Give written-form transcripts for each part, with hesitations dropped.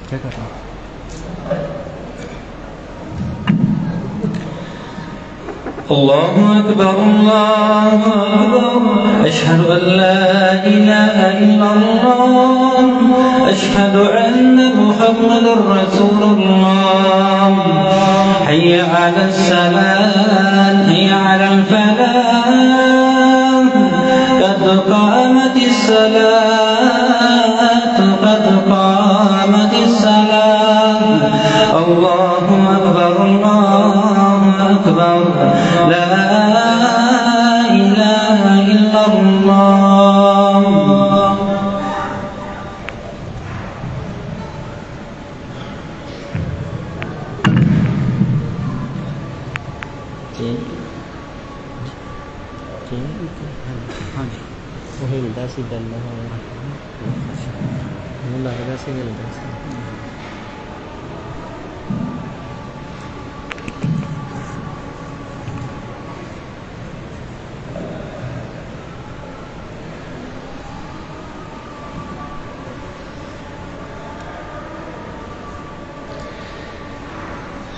क्या कर रहा हूँ? الله أكبر الله أكبر أشهد أن لا إله إلا الله أشهد أن محمدا رسول الله حي على الصلاة حي على الفلاح قد قامت الصلاة قد قامت الصلاة الله أكبر الله أكبر لا إله إلا الله وهي الداسي دلها والله داسي غير داسي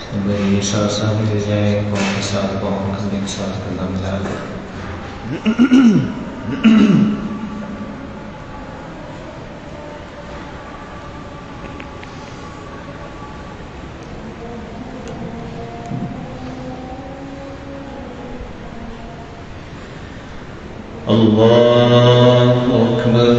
Sebagai salah satu yang besar bahwa kebiasaan dalam jalan. Allahu Akbar.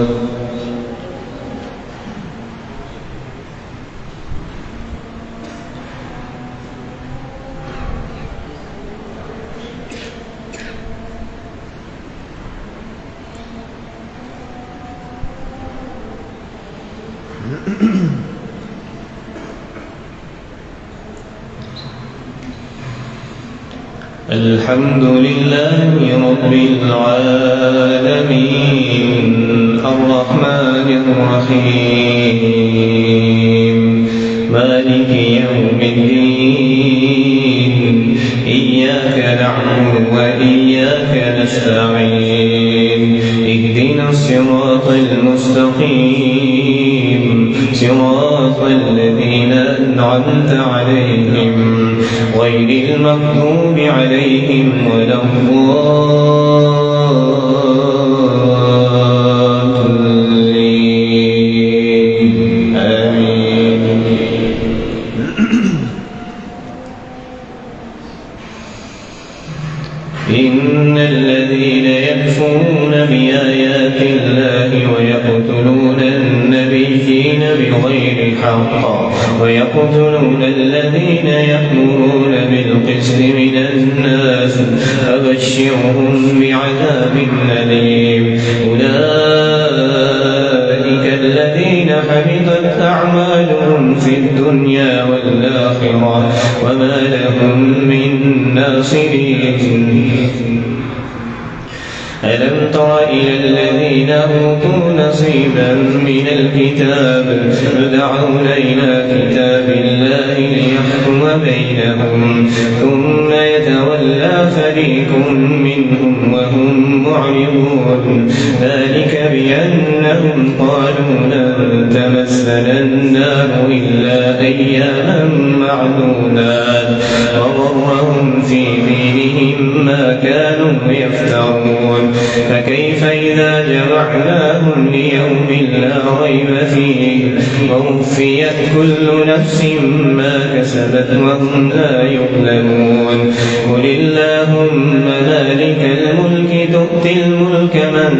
الحمد لله رب العالمين الرحمن الرحيم مالك يوم الدين إياك نعبد وإياك نستعين اهدنا الصراط المستقيم صراط الذين أنعمت عليهم غير المغضوب عليهم ولا الضالين آمين. إن الذين يكفرون بآيات الله ويقتلون النبيين بغير الحق ويقتلون الذين يأمرون بالقسط من الناس فبشرهم بعذاب أليم. أولئك الذين حبطت أعمالهم في الدنيا والآخرة وما لهم من ناصرين. ألم تر إلى الذين أوتوا نصيبا من الكتاب يدعون إلى كتاب الله ليحكم بينهم ثم يتولى فريق منهم وهم معرضون ذلك بأنهم قالوا لن تمسنا النار إلا أياما معدودات وغرهم في دينهم ما كانوا يفترون. فكيف إذا جمعناهم ليوم لا ريب فيه ووفيت كل نفس ما كسبت وهم لا يظلمون. قل اللهم مالك الملك تؤتي الملك من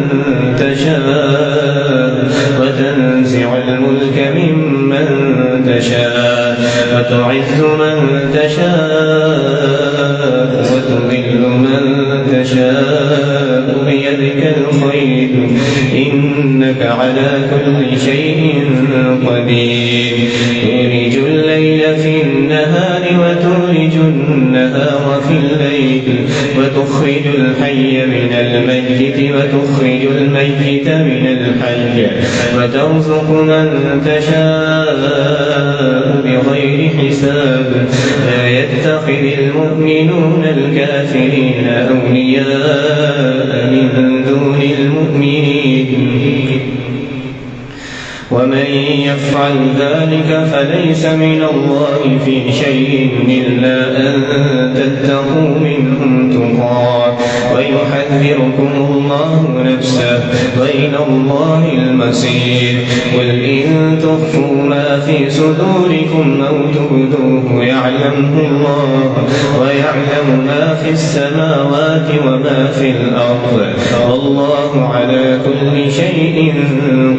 تشاء وتنزع الملك ممن تشاء وتعز من تشاء وتذل من تشاء بيدك الخير إنك على كل شيء قدير. تولج الليل في النهار وتولج النهار في الليل وتخرج الحي من الميت وتخرج الميت من الحي وترزق من تشاء بغير حساب. لا يتخذ المؤمنون الكافرين أولياء من دون المؤمنين ومن يفعل ذلك فليس من الله في شيء إلا أن تتقوا منهم تقاه ويحذركم الله نفسه وإلى الله المصير. قل إن تخفوا ما في صدوركم أو تبدوه يعلمه الله ويعلم ما في السماوات وما في الأرض والله على كل شيء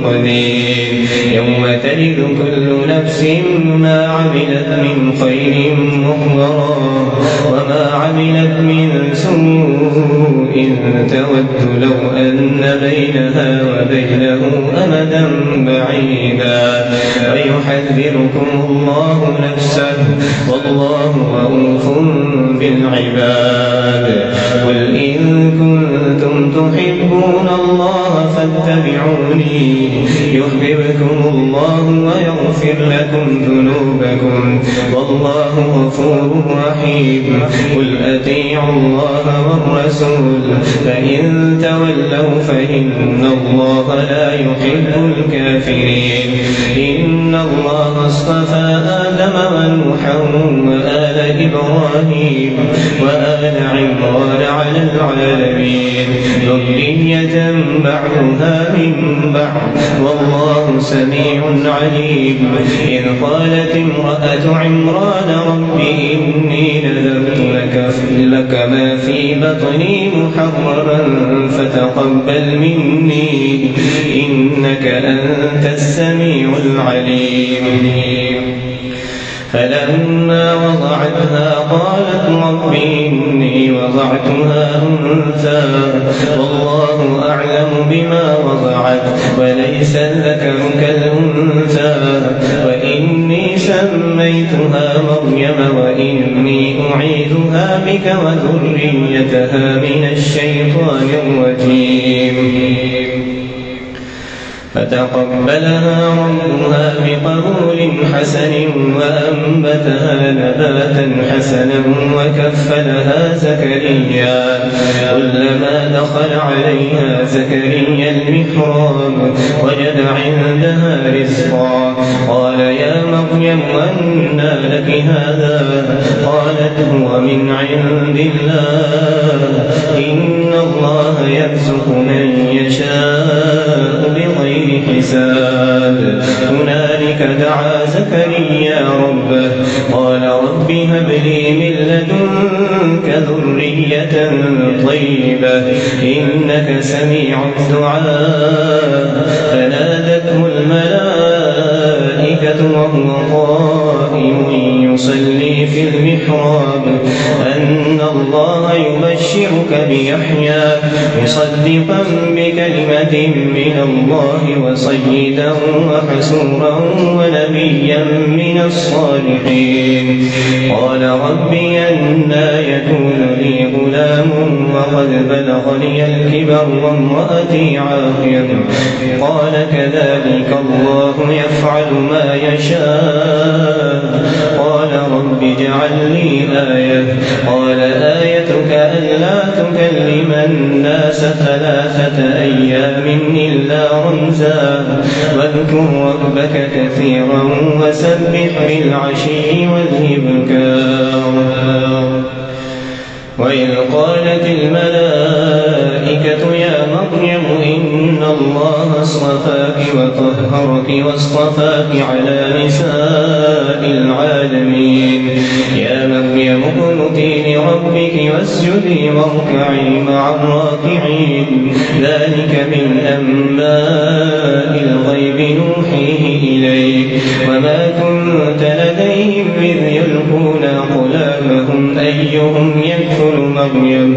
قدير. يوم تجد كل نفس ما عملت من خير محضرا وما عملت من سوء تود لو أن بينها وبينه أمدا بعيدا ويحذركم الله نفسه والله رؤوف بالعباد. قل إن كنتم تحبون الله فاتبعوني يحببكم الله ويغفر لكم ذنوبكم والله غفور رحيم. قل أطيعوا الله والرسول فإن تولوا فإن الله لا يحب الكافرين. إن الله اصطفى آدم ونوحا وآل إبراهيم وآل عمران على العالمين ذرية بعضها من بعض والله سميع عليم. إذ قالت امرأة عمران رب إني نذرت لك ما في بطني محررا فتقبل مني إنك أنت السميع العليم. فلما وضعتها قالت رب إني وضعتها أنثى والله أعلم بما وضعت وليس الذكر كالأنثى وإني سميتها مريم وإني أعيذها بك وذريتها من الشيطان الرجيم. فتقبلها ربها بقبول حسن وأنبتها نباتا حسنا وكفلها زكريا. كلما دخل عليها زكريا المحراب وجد عندها رزقا قال يا مريم أنى لك هذا قالت هو من عند الله إن الله يرزق من يشاء بغير حساب. هنالك دعا زكريا ربه قال رب هب لي من لدنك ذرية طيبة إنك سميع الدعاء. فنادته الملائكة وهو قائم يصلي في المحراب أن الله يبشرك بيحيى مصدقا بكلمة من الله وسيدا وحسورا ونبيا من الصالحين. قال ربي أنى يكون لي غلام وقد بلغني الكبر وامرأتي عاقر قال كذلك الله يفعل ما يشاء. قال رب اجعل لي آية قال آيتك ألا تكلم الناس 3 أيام إلا رمزا واذكر ربك كثيرا وسبح بالعشي والإبكار. وإذ قالت الملائكة يا مريم إن الله اصطفاك وطهرك واصطفاك على نساء العالمين. يا مريم اقنتي لربك واسجدي واركعي مع الراكعين. ذلك من أنباء الغيب نوحيه إليك وما كنت لديهم إذ يلقون أقلامهم أيهم يكفل مريم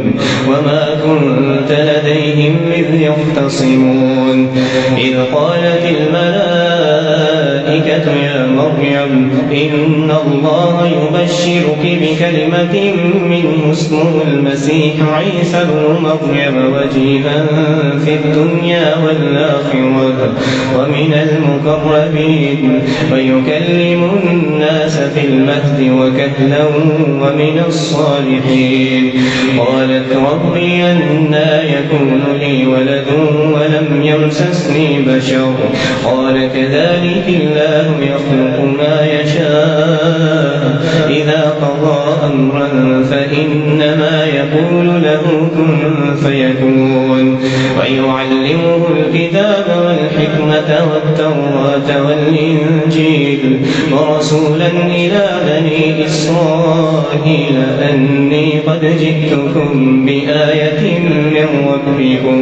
وما كنت لديهم إذ يختصمون. إذ قالت الملائكة يا مريم إن الله يبشرك بكلمة منه اسمه المسيح عيسى بن مريم وجيها في الدنيا والآخرة ومن المقربين ويكلم الناس في المهد وكهلا ومن الصالحين. قالت ربي أنى يكون لي ولد ولم يمسسني بشر قال كذلك الله يخلق ما يشاء إذا قضى أمرا فإنما يقول له كن فيكون. ويعلمه الكتاب والحكمة والتوراة والإنجيل ورسولا إلى بني إسرائيل أني قد جئتكم بآية من ربكم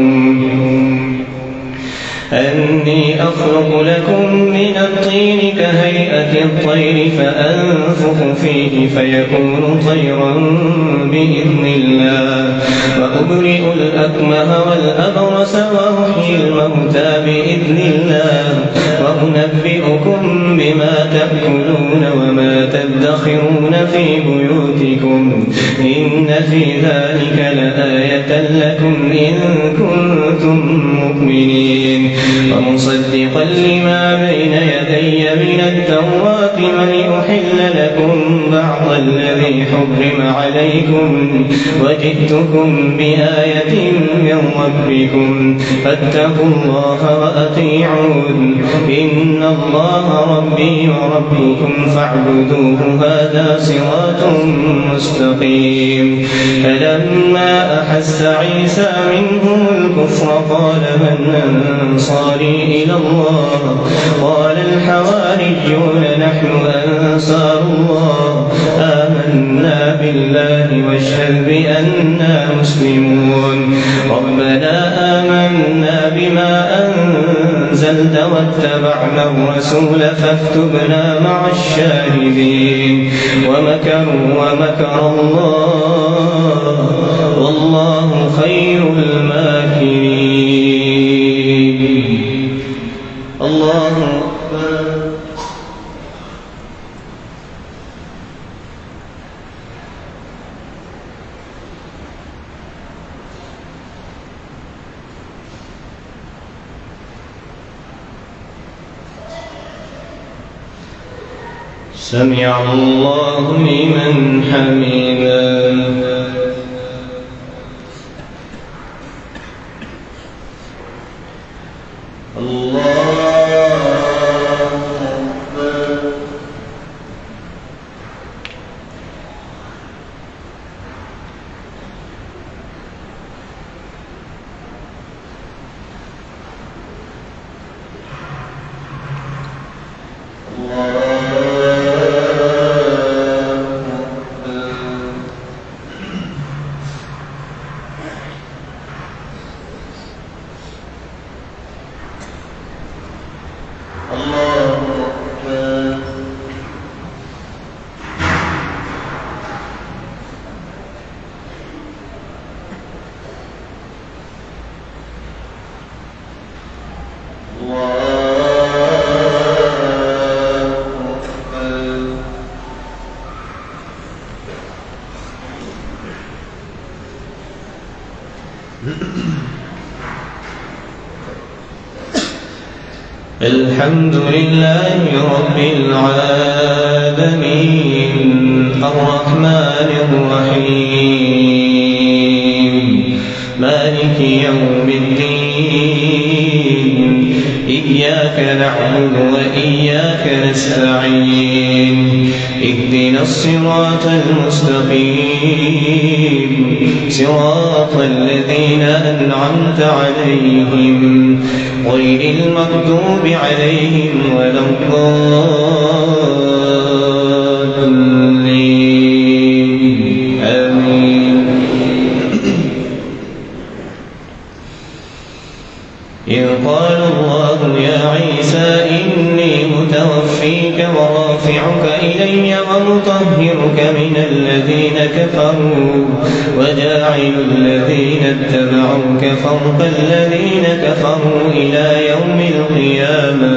أني أخلق لكم من الطين كهيئة الطير فأنفخ فيه فيكون طيرا بإذن الله وأبرئ الأكمه والأبرص وأحيي الموتى بإذن الله وأنبئكم بما تأكلون وما تدخرون في بيوتكم إن في ذلك لآية لكم إن كنتم مؤمنين. ومصدقا لما بين يدي من التوراة ولأحل لكم بعض الذي حرم عليكم وجئتكم بآية من ربكم فاتقوا الله وأطيعون إن الله ربي وربكم فاعبدوه هذا صراط مستقيم. فلما أحس عيسى منهم الكفر قال من أنصاري إلى الله قال الحواريون نحن أنصار الله آمنا بالله واشهد بأننا مسلمون. ربنا آمنا بما أنزلت واتبعنا الرسول فاكتبنا مع الشاهدين. ومكروا ومكر الله والله خير الماكرين. الله أكبر. سمع الله لمن حمده. الحمد لله رب العالمين الرحمن الرحيم مالك يوم الدين إياك نعبد وإياك نستعين اهدنا الصراط المستقيم صراط الذين أنعمت عليهم غير المغضوب عليهم ولا الضالين آمين. إذ قال الله يا عيسى إني متوفيك ورافعك إلي ومطهرك من الذين كفروا وجاعل الذين اتبعوك فوق الذين كفروا إلى يوم القيامة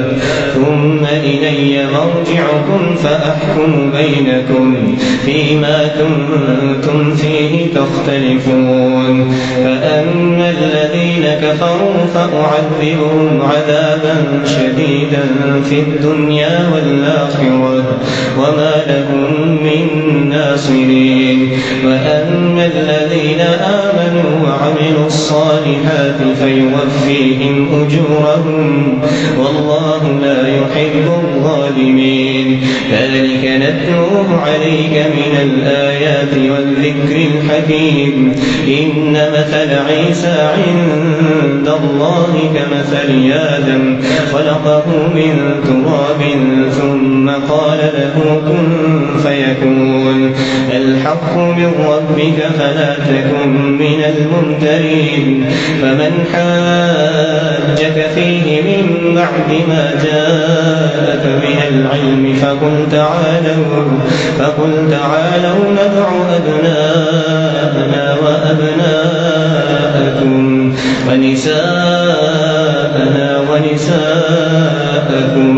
ثم ثم إلي مرجعكم فأحكم بينكم فيما كنتم فيه تختلفون فأما الذين كفروا فأعذبهم عذابا شديدا في الدنيا والآخرة وما لهم من ناصرين وأما الذين آمنوا وعملوا الصالحات فيوفيهم أجورهم والله لا يحب الظالمين ذلك نتلوه عليك من الآيات والذكر الحكيم إن مثل عيسى عند الله كمثل آدم خلقه من تراب ثم قال له كن فيكون الحق من ربك فلا تكن من الممترين فمن حاجك فيه من بعد ما جاءك من العلم فقل تعالوا ندع أبناءنا وأبناءكم ونساءنا ونساءكم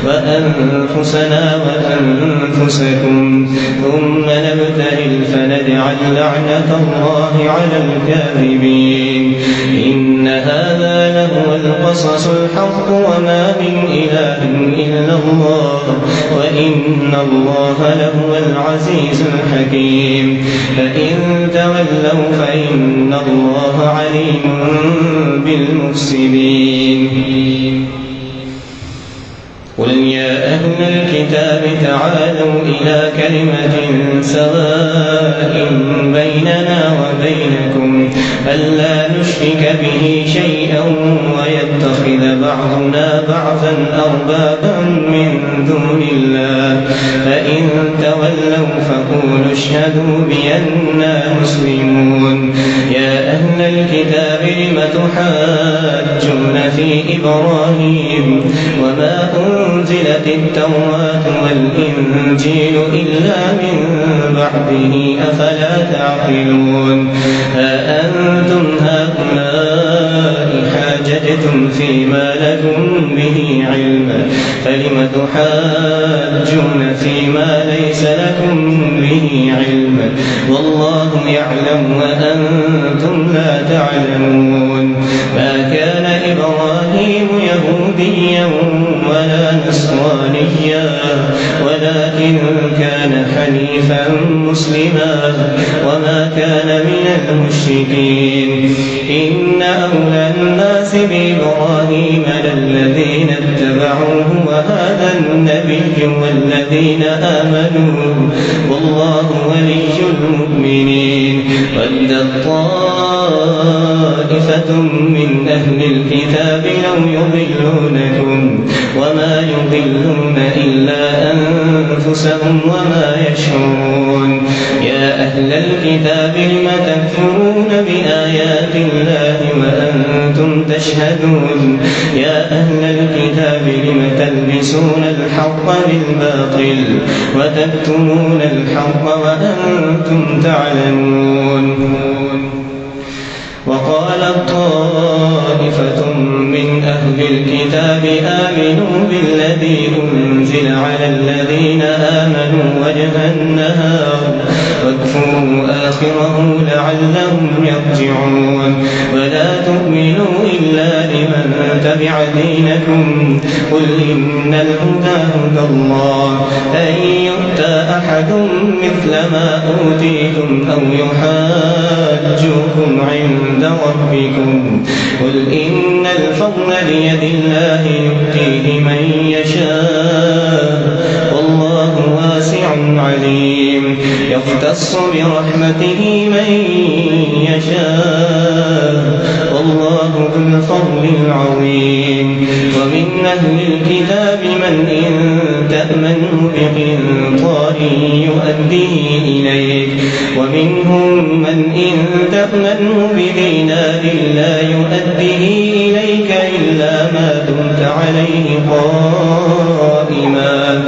وأنفسنا وأنفسكم ثم نبتهل فنجعل لعنة الله على الكاذبين إن هذا لهو القصص الحق وما من إله إلا الله وإن الله لهو العزيز الحكيم فإن تولوا فإن الله عليم بالمفسدين قل يا أهل الكتاب تعالوا إلى كلمة سواء بيننا وبينكم ألا نشرك به شيئا ويتخذ بعضنا بعضا أربابا من دون الله فإن تولوا فقولوا اشهدوا بأننا مسلمون يا أهل الكتاب لم تحاجون في إبراهيم وما أنزلت التوراة والإنجيل إلا من بعده أفلا تعقلون ها أنتم هؤلاء حاججتم فيما لكم به علم فلم تحاجون فيما ليس لكم به علم والله يعلم وأنتم لا تعلمون ما كان إبراهيم يهوديا ولا نصرانيا ولكن كان حنيفا مسلما وما كان من المشركين إن أولى الناس بإبراهيم للذين اتبعوه وهذا النبي والذين آمنوا والله ولي المؤمنين ود طائفة من أهل الكتاب لو يضلونكم وما يضلون إلا أنفسهم وما يشعرون يا أهل الكتاب لم تكفرون بآيات الله وأنتم تشهدون يا أهل الكتاب لم تلبسون الحق بالباطل وتكتمون الحق وأنتم تعلمون وقالت طائفة من أهل الكتاب آمنوا بالذي أنزل على الذين آمنوا وجه النهار واكفروا آخره لعلهم يرجعون ولا تؤمنوا إلا لمن تبع دينكم قل إن الهدى هدى الله أن يؤتى أحد مثل ما أوتيتم أو يحاجوكم عند ربكم قل إن الفضل بيد الله يؤتيه من يشاء والله واسع عليم يختص برحمته من يشاء والله ذو الفضل العظيم ومن أهل الكتاب من إن تأمنه بقنطار يؤديه إليك ومنهم من إن تأمنه بدينار لا يؤديه إليك إلا ما دمت عليه قائما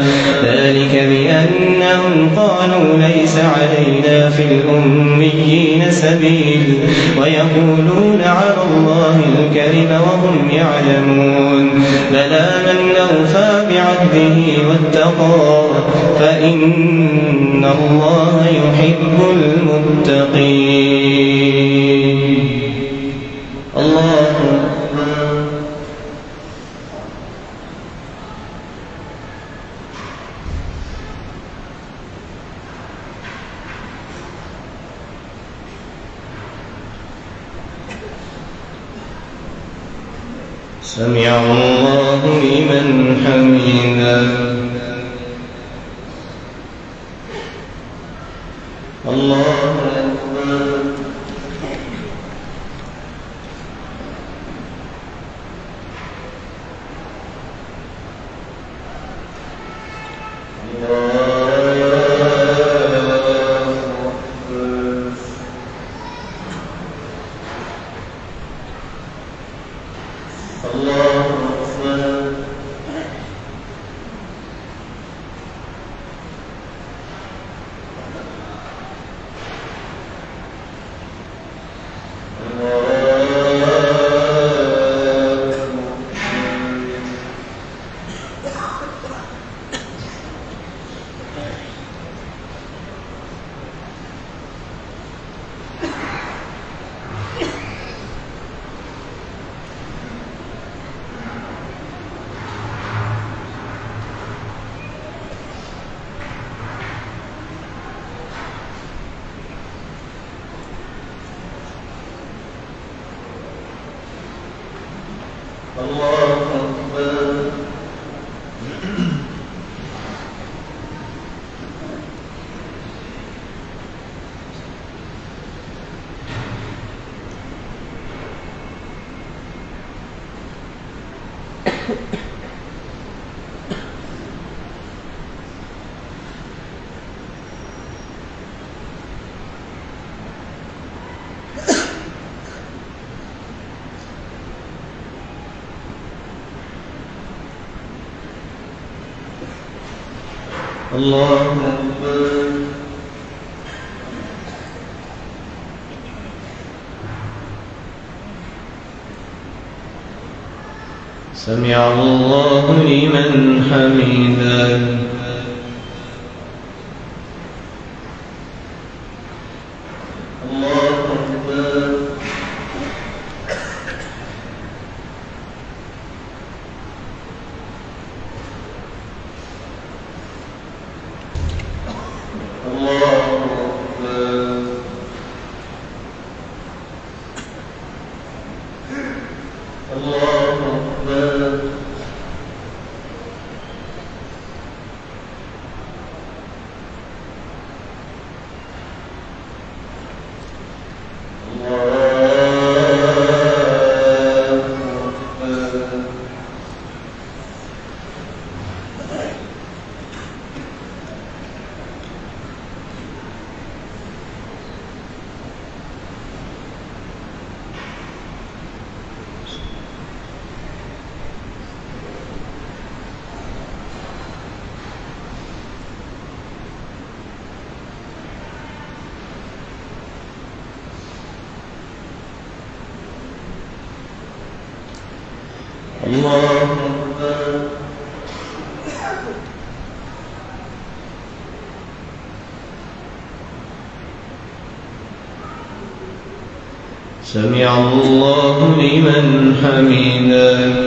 ذلك بأنهم قالوا ليس علينا في الأميين سبيل ويقولون على الله الكذب وهم يعلمون بلى من أوفى بعهده عبده واتقى فإن الله يحب المتقين. الله أكبر. سمع الله لمن حمده. الله أكبر. الله أكبر. سمع الله لمن حمده. الله أكبر. الله أكبر. سمع الله لمن حمده.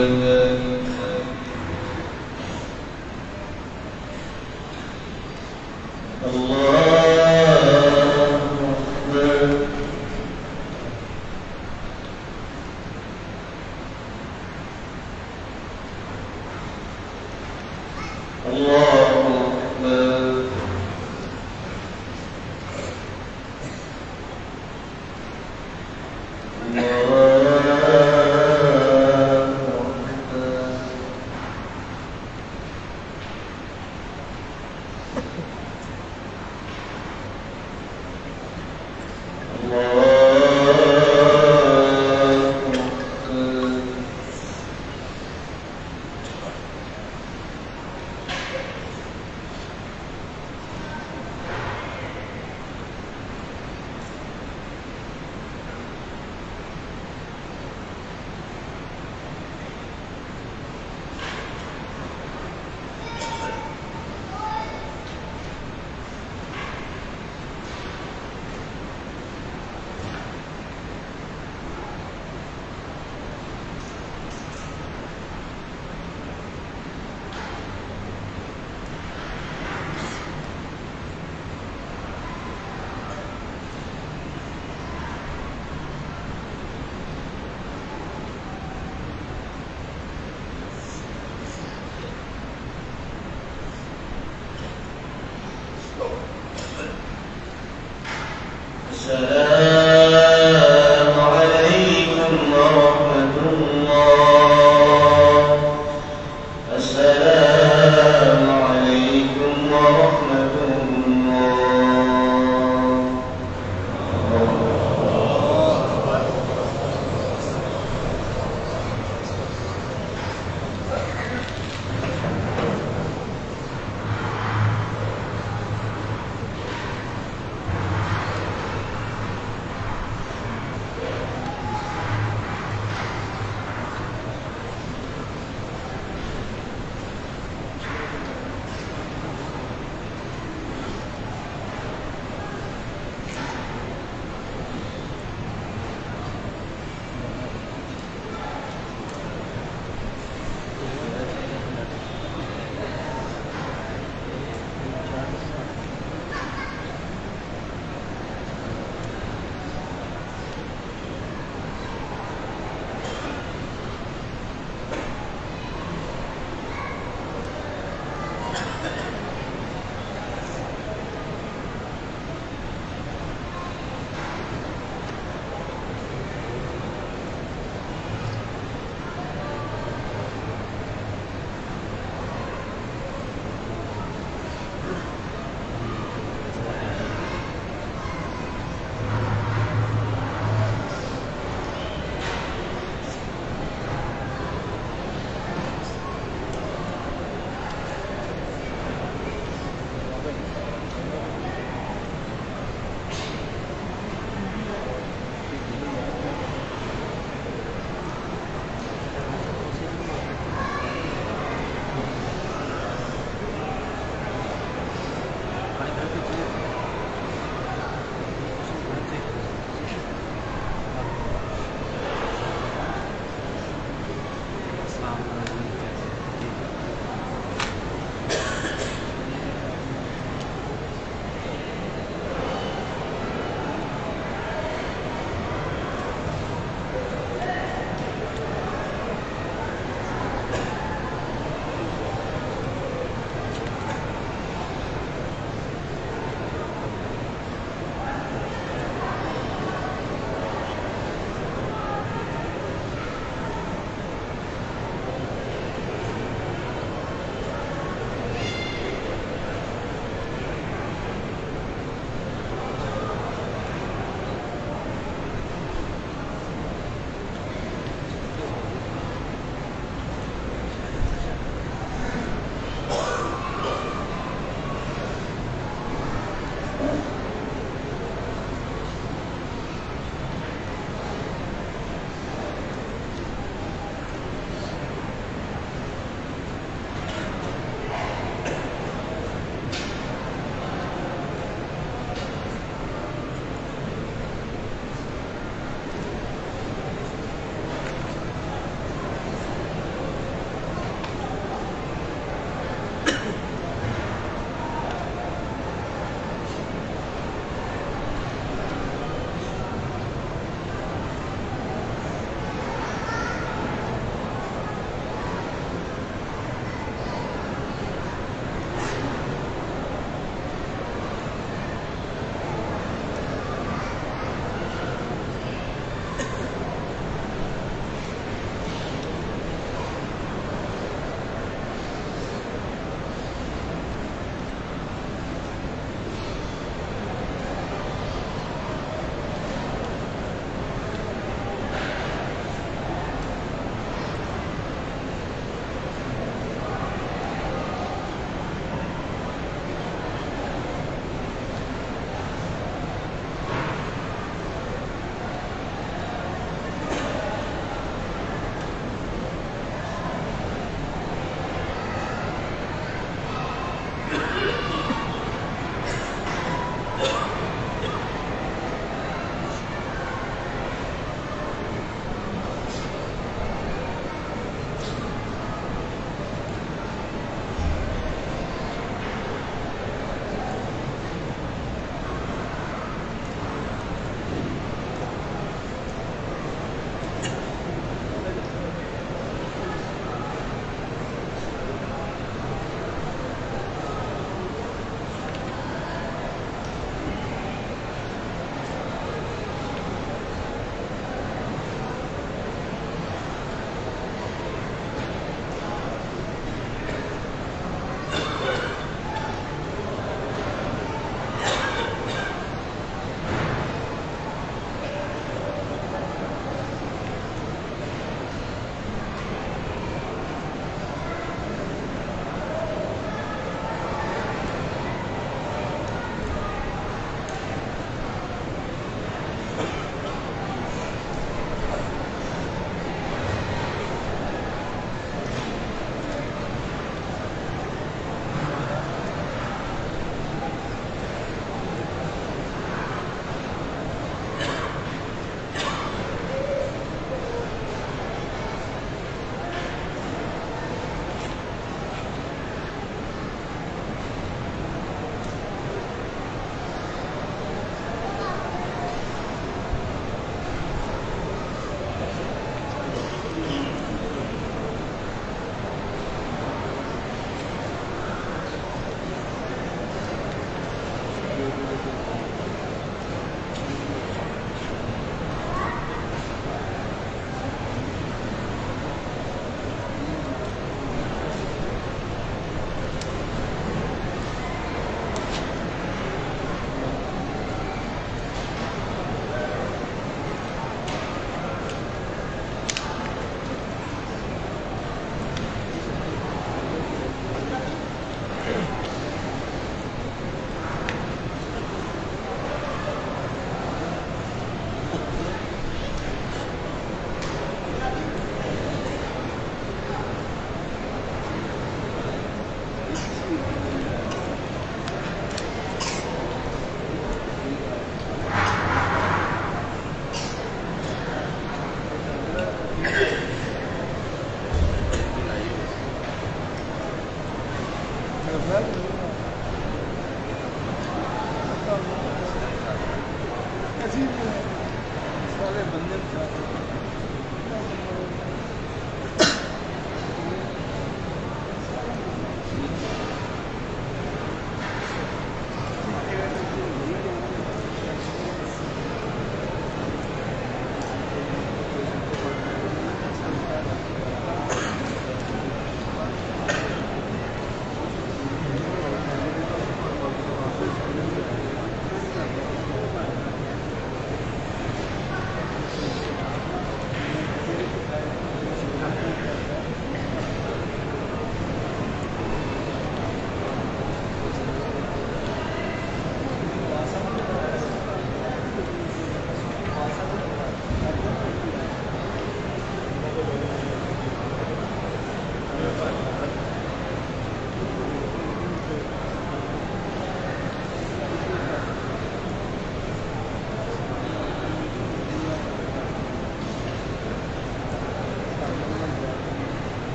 الله أكبر.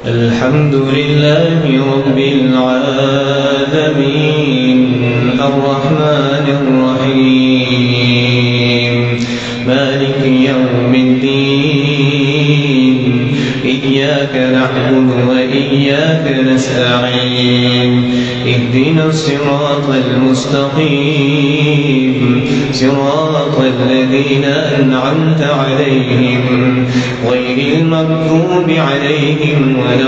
الحمد لله رب العالمين الرحمن الرحيم مالك يوم الدين إياك نعبد وإياك نستعين اهدنا الصراط المستقيم صراط الذين أنعمت عليهم غير المغضوب عليهم ولا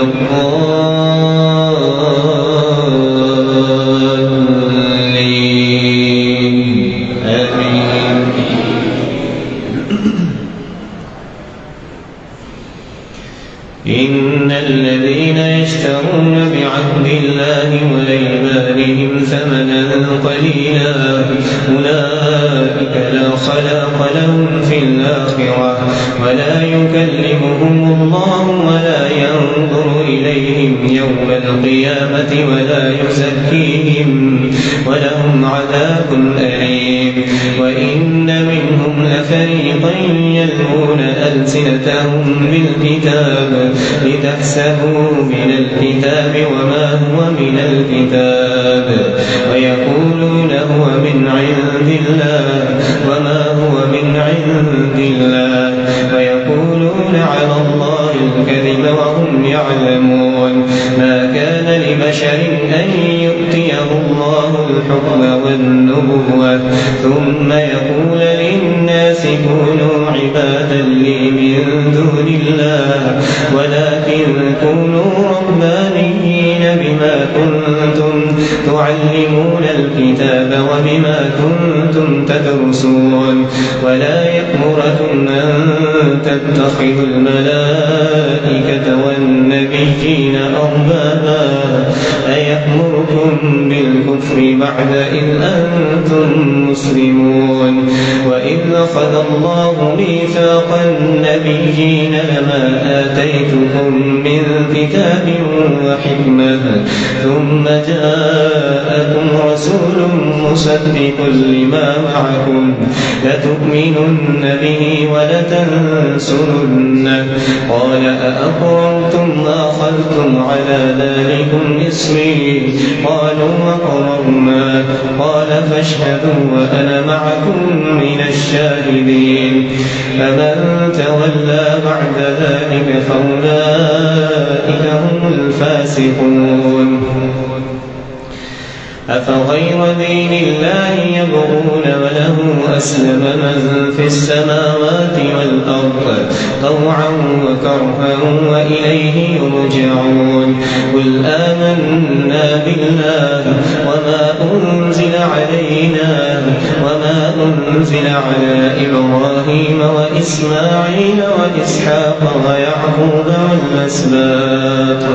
الضالين آمين. إن الذين يشترون بعهد الله وأيمانهم ثمنا قليلا أولئك لا خلاق لهم في الآخرة ولا يكلمهم الله ولا ينظر إليهم يوم القيامة ولا يزكيهم ولهم عذاب أليم. وإن منهم لفريقا يلوون ألسنتهم بالكتاب لتحسبوه من الكتاب وما هو من الكتاب ويقولون هو من عند الله وما هو من عند الله ويقولون على الله الكذب وهم يعلمون. ما كان لبشر أن يؤتيه الله الحكم والنبوة ثم يقول للناس كونوا عبادا لي من دون الله ولكن كونوا ربانيين بما كنتم تعلمون الكتاب وبما كنتم تدرسون. ولا يأمركم أن تتخذوا الملائكة والنبيين أربابا أيأمركم بالكفر بعد إذ أنتم مسلمون. وإذ أخذ الله ميثاق النبيين لما آتيتكم من كتاب وحكمة ثم جاءكم رسول مصدق لما معكم لتؤمنن به ولتنصرنه قال أأقررتم وأخذتم على ذلكم إصري قالوا أقررنا قال فاشهدوا وأنا معكم من الشاهدين فمن تولى بعد ذلك فأولئك هم الفاسقون أفغير دين الله يبغون وله أسلم من في السماوات والأرض طوعا وكرها وإليه يرجعون قل آمنا بالله وما أنزل علينا وما أنزل على إبراهيم وإسماعيل وإسحاق ويعقوب والأسباط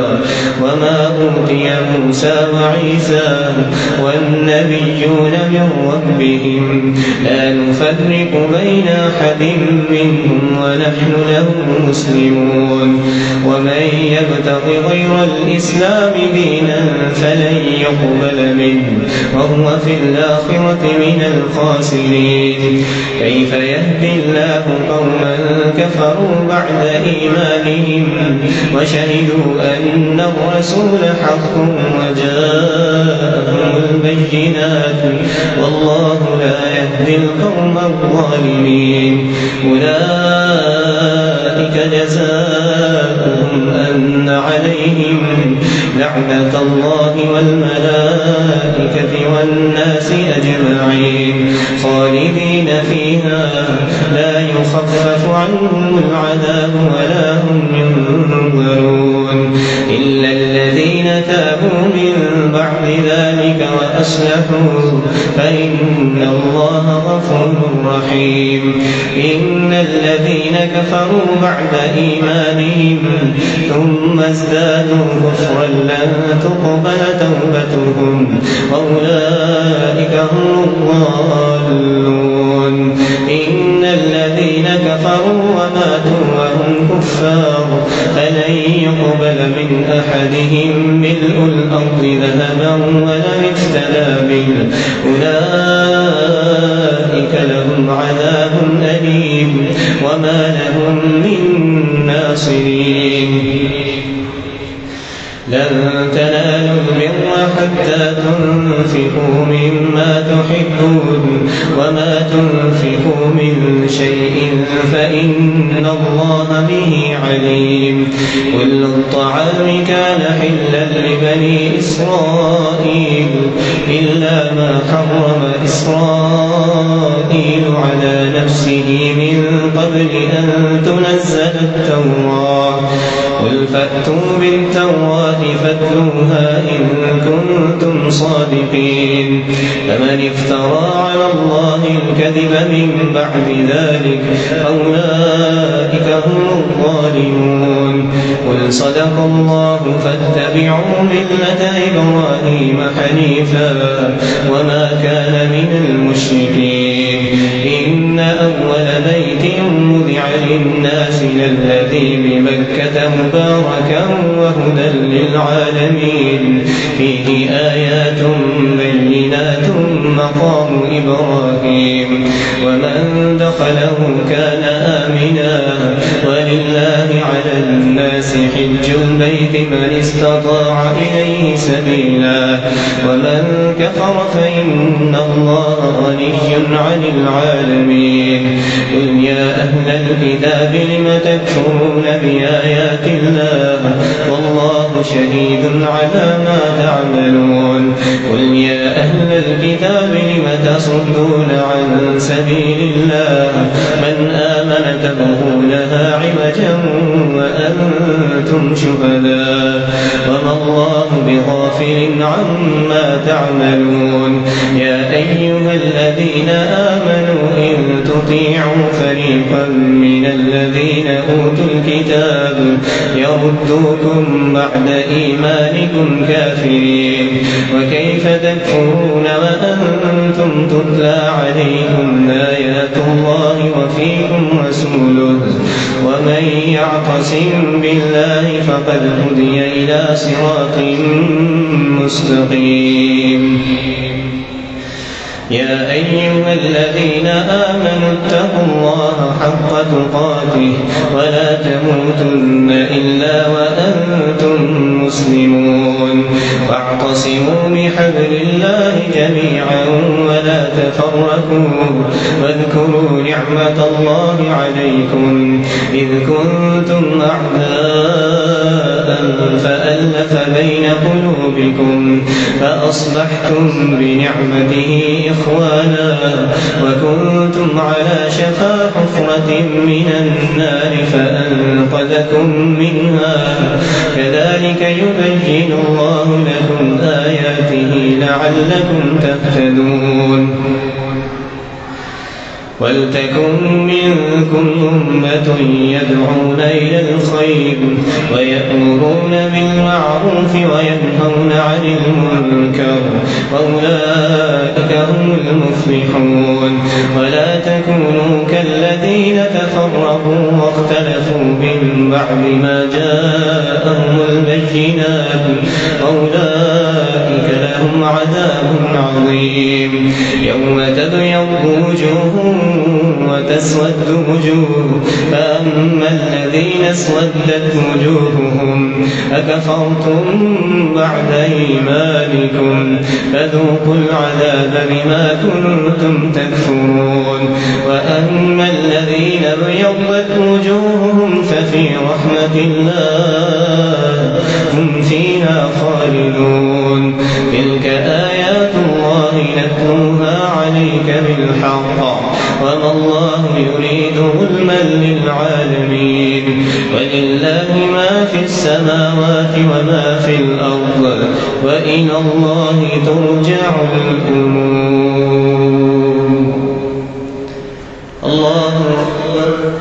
وما أوتي موسى وعيسى والنبيون من ربهم لا نفرق بين أحد منهم ونحن له مسلمون ومن يبتغ غير الإسلام دينا فلن يقبل منه وهو في الآخرة من الخاسرين كيف يهدي الله قوما كفروا بعد إيمانهم وشهدوا أن الرسول حق وجاءهم البينات والله لا يهدي القوم الظالمين أولئك جزاؤهم أن عليهم لعنة الله والملائكة والناس أجمعين خالدين فيها لا يخفف عنهم العذاب ولا هم ينظرون إلا الذين تابوا من بعد ذلك وأصلحوا فإن الله غفور رحيم إن الذين كفروا بعد إيمانهم ثم ازدادوا كفرا لن تقبل توبتهم وأولئك هم الضالون إن الذين كفروا وماتوا وهم كفار فلن يقبل من أحدهم ملء الأرض ذهبا ولن افتدى به أولئك لهم عذاب أليم وما لهم من ناصرين لن تنالوا البر حتى تنفقوا مما تحبون وما تنفقوا من شيء فإن الله به عليم كل الطعام كان حلا لبني إسرائيل إلا ما حرم إسرائيل على نفسه من قبل أن تنزل التوراة قل فأتوا بالتوراة فاتلوها إن كنتم صادقين فمن افترى على الله الكذب من بعد ذلك فأولئك هم الظالمون قل صدق الله فاتبعوا ملة إبراهيم حنيفا وما كان من المشركين إن أول بيت وضع للناس للذي بمكة مباركا وهدى للعالمين فيه آيات بينات مقام إبراهيم ومن دخله كان آمنا ولله على الناس حج البيت من استطاع إليه سبيلا ومن كفر فإن الله غني عن العالمين قل يا أهل الكتاب لم تكفرون بآيات الله والله شهيد على ما تعملون قل يا أهل الكتاب لم تصدون عن سبيل الله من آمن تبغونها عوجا وأنتم شهداء وما الله بغافل عما تعملون يا أيها الذين آمنوا إن تطيعوا فريقا من الذين أوتوا الكتاب يردوكم بعد إيمانكم كافرين وكيف تكفرون وأنتم تتلى عليكم آيات الله وفيكم رسوله ومن يعتصم بالله فقد هدي إلى صراط مستقيم يا أيها الذين آمنوا اتقوا الله حق تقاته ولا تموتن إلا وأنتم مسلمون واعتصموا بحبل الله جميعا ولا تفرقوا واذكروا نعمة الله عليكم إذ كنتم أعداء فألف بين قلوبكم فأصبحتم بنعمته إخوانا وكنتم على شفا حفرة من النار فأنقذكم منها كذلك يبين الله لكم آياته لعلكم تهتدون ولتكن منكم أمة يدعون إلى الخير ويأمرون بالمعروف وينهون عن المنكر وأولئك هم المفلحون ولا تكونوا كالذين تفرقوا واختلفوا من بعد ما جاءهم البينات وأولئك لهم عذاب عظيم يوم تبيض وجوه وتسود وجوه فأما الذين اسودت وجوههم أكفرتم بعد إيمانكم فذوقوا العذاب بما كنتم تكفرون وأما الذين ابيضت وجوههم ففي رحمة الله هم فيها خالدون تلك آيات الله نتلوها عليك بالحق وما الله يريد ظلما للعالمين ولله ما في السماوات وما في الأرض وإلى الله ترجع الأمور الله أكبر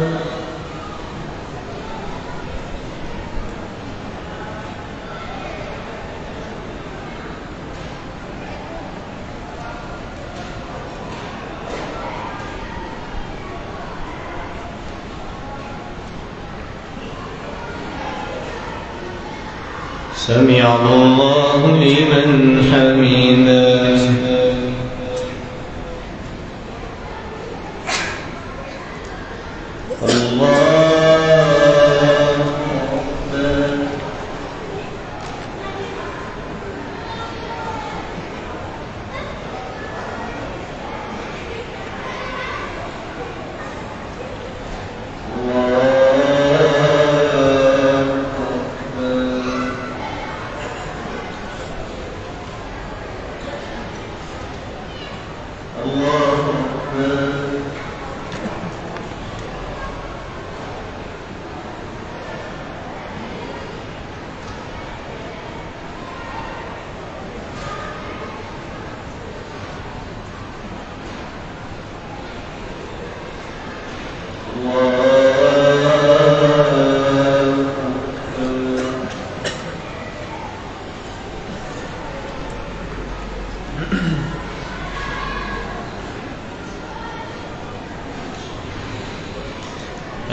سمع الله لمن حمده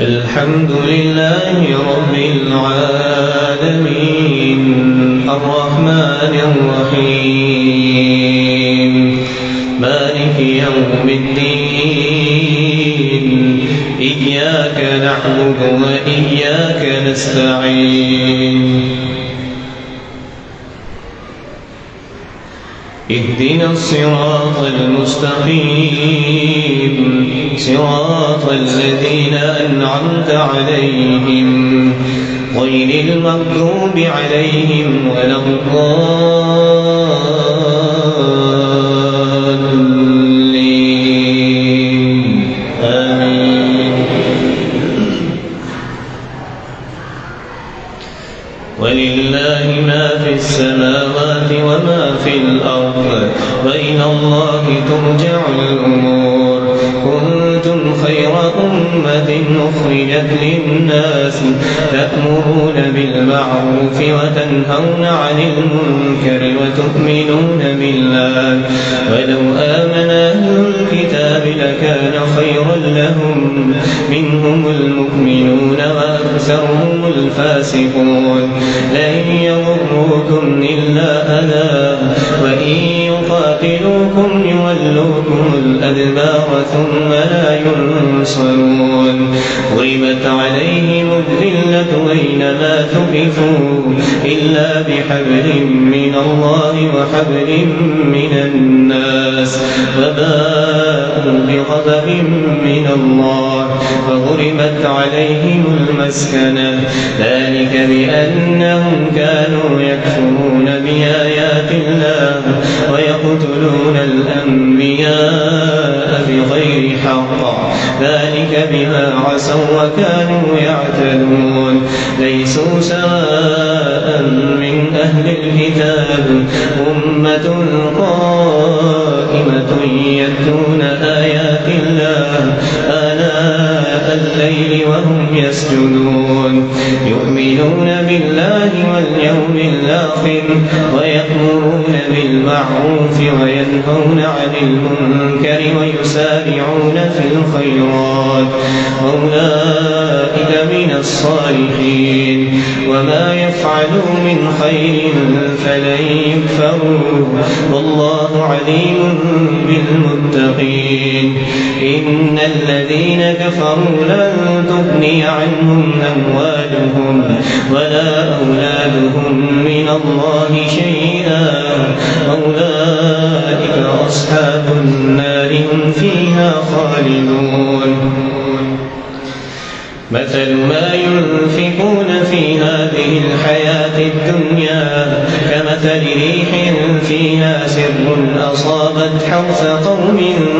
الحمد لله رب العالمين الرحمن الرحيم مالك يوم الدين إياك نعبد وإياك نستعين اهدنا الصراط المستقيم صراط الذين أنعمت عليهم غير المغضوب عليهم ولا الضالين آمين ولله ما في السماوات وما في الأرض وإلى الله ترجع الأمور كنتم خير أمة أخرجت للناس تأمرون بالمعروف وتنهون عن المنكر وتؤمنون بالله ولو آمن أهل الكتاب لكان خيرا لهم منهم المؤمنون وأكثرهم الفاسقون لن يضروكم إلا أذى وإن يقاتلوكم يولوا يولوكم الأدبار ثم لا ينصرون ضربت عليهم الذلة أينما ثقفوا إلا بحبل من الله وحبل من الناس فباءوا بغضب من الله فضربت عليهم المسكنة ذلك بأنهم كانوا يكفرون بآيات الله ويقتلون الأنبياء بغير حق ذلك بما عصوا وكانوا يعتدون ليسوا سواء من أهل الكتاب أمة قائمة يتلون آيات الله آناء الليل وهم يسجدون يؤمنون بالله واليوم الآخر ويأمرون بالمعروف وينهون عن المنكر ويسارعون في الخيرات أولئك من الصالحين وما يفعلوا من خير فلن يكفروا والله عليم بالمتقين إن الذين كفروا لن تغني عنهم أموالهم ولا أولادهم من الله شيئا أولئك أصحاب النار هم فيها خالدون مثل ما ينفقون في هذه الحياة الدنيا كمثل ريح فيها سر أصابت حرث قوم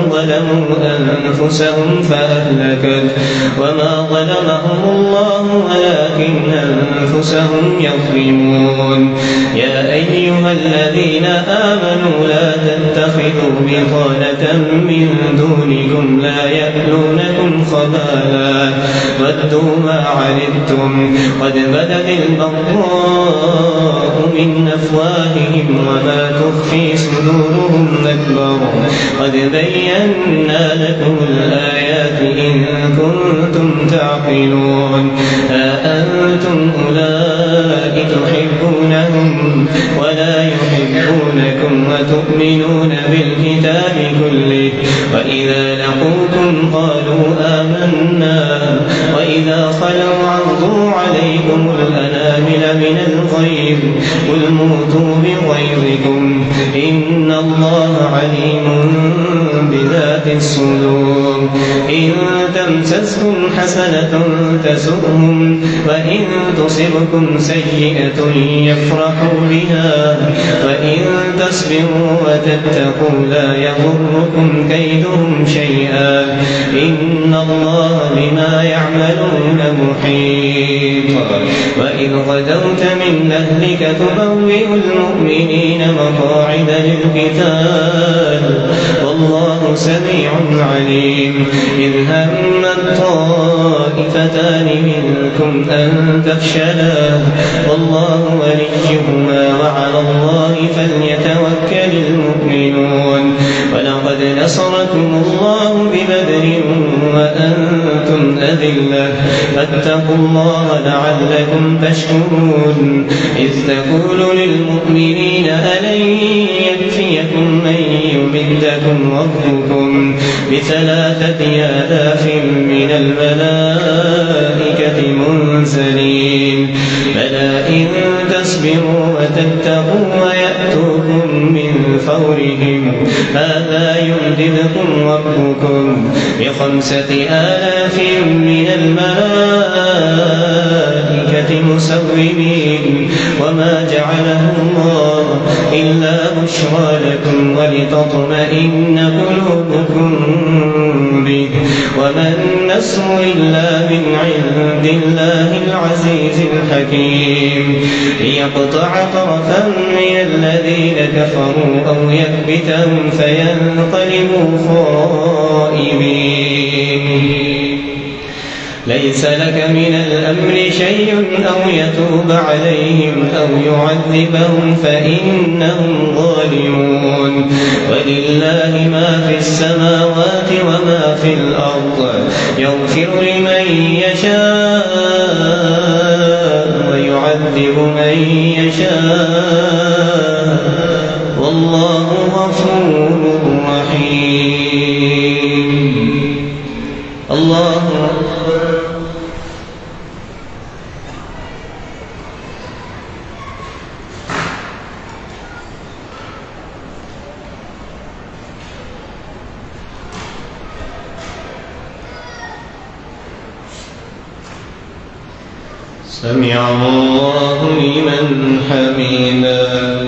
ظلموا أنفسهم فأهلكت وما ظلمهم الله ولكن أنفسهم يظلمون يا أيها الذين آمنوا لا تتخذوا بطانة من دونكم لا يألونكم خبالا ودوا ما عنتم قد بدت البغضاء من أفواههم وما تخفي صدورهم أكبر قد بينا لكم الآيات إن كنتم تعقلون ها أنتم أولئك تحبونهم ولا يحبونكم وتؤمنون بالكتاب كله وإذا لقوكم قالوا آمنا وإذا خلوا عرضوا عليكم الأنامل من الغيظ قل موتوا بغيظكم إن الله عليم بذات الصدور إن تمسسكم حسنة تسؤهم وإن تصبكم سيئة يفرحوا بها وإن تصبروا وتتقوا لا يضركم كيدهم شيئا إن الله بما يعملون محيط وإذ غدوت من أهلك تبوئ المؤمنين مقاعد للقتال والله سميع عليم إذ هم الطائفتان منكم أن تفشلا والله وليهما وعلى الله فليتوكل المؤمنون ولقد نصركم الله ببدر وأنتم أذلة فاتقوا الله لعلكم تشكرون إذ تقول للمؤمنين ألن يكفيكم من يمدكم ربكم ب3,000 من الملائكة منزلين بلى إن تصبروا وتتقوا ويأتوكم من فورهم هذا يمددكم ربكم ب5,000 من الملائكة مسومين وما جعله الله إلا بشرى لكم ولتطمئن قلوبكم به وما النصر إلا من عند الله العزيز الحكيم ليقطع طرفا من الذين كفروا أو يكبتهم فينقلبوا خائبين ليس لك من الأمر شيء أو يتوب عليهم أو يعذبهم فإنهم ظالمون ولله ما في السماوات وما في الأرض يغفر لمن يشاء ويعذب من يشاء والله غفور رحيم سمع الله لمن حمده.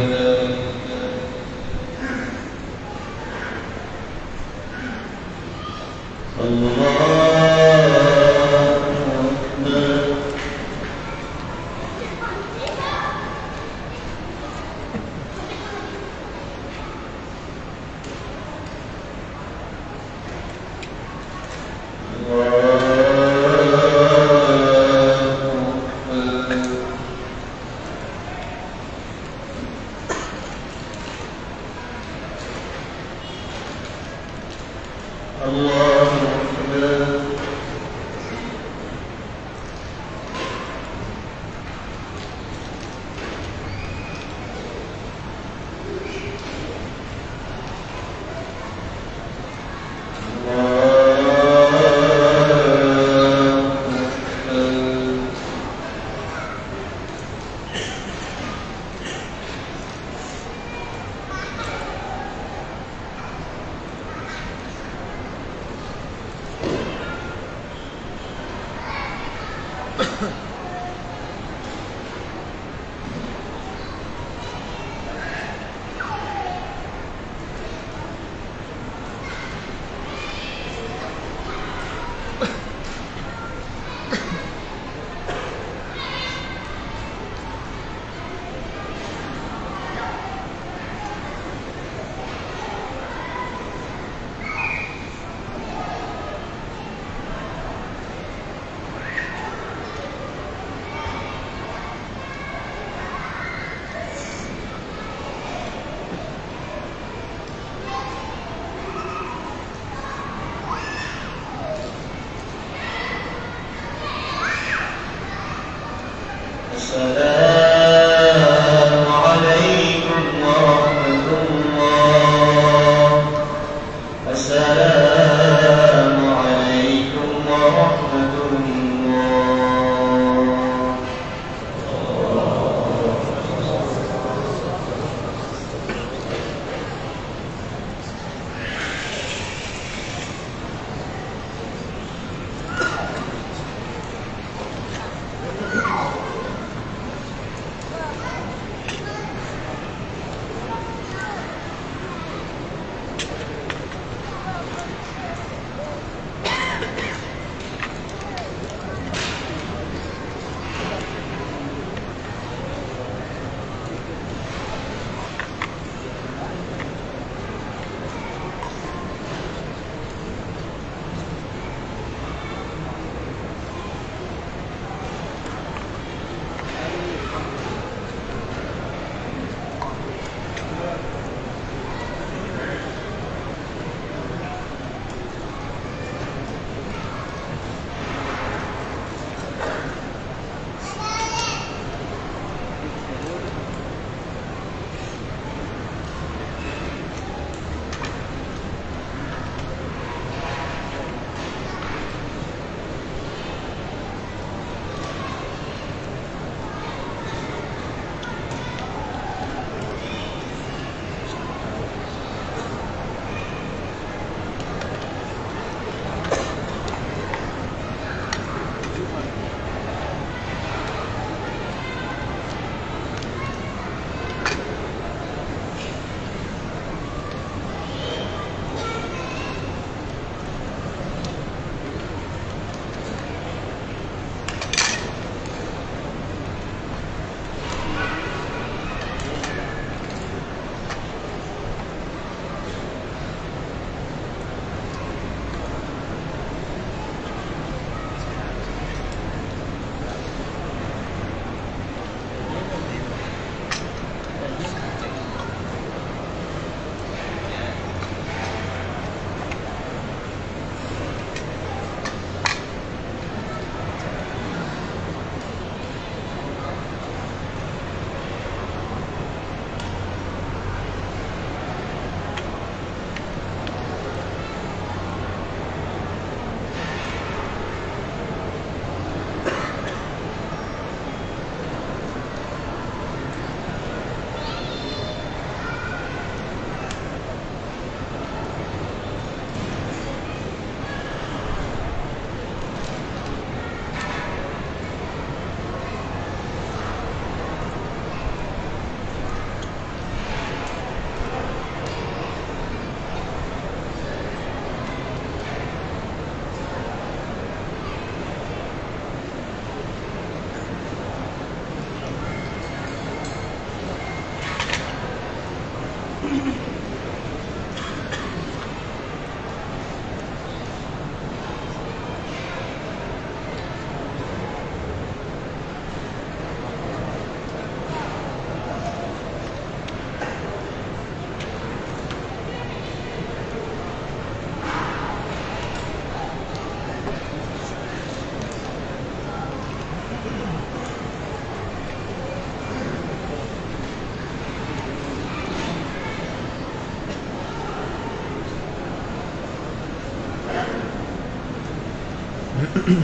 الله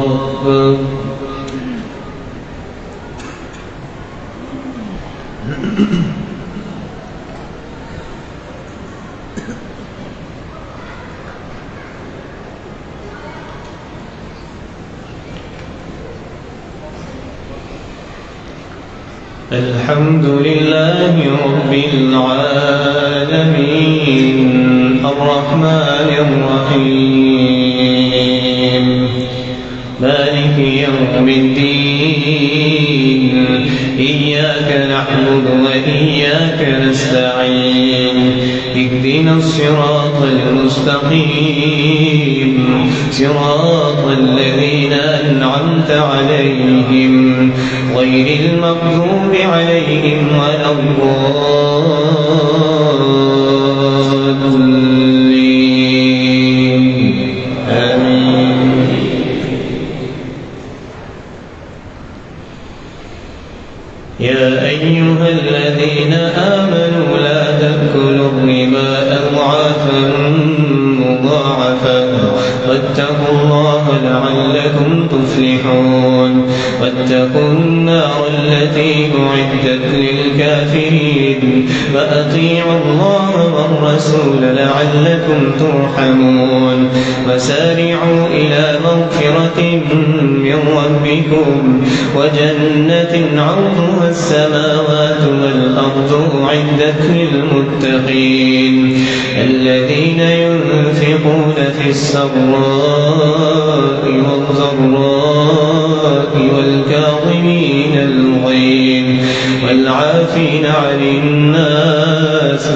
أكبر. الحمد لله رب العالمين الرحمن الرحيم مالك يوم الدين إياك نعبد وإياك نستعين اهدنا الصراط المستقيم صراط الذين أنعمت عليهم غير المغضوب عليهم ولا الضالين آمين. يا أيها الذين آمنوا لا تأكلوا الربا أضعافا مضاعفة واتقوا الله لعلكم تفلحون واتقوا النار التي أعدت للكافرين وأطيعوا الله والرسول لعلكم ترحمون وسارعوا إلى مغفرة من ربكم وجنة عرضها السماوات والأرض أعدت للمتقين الذين ينفقون في السراء والضراء والكاظمين الغيظ والعافين عن الناس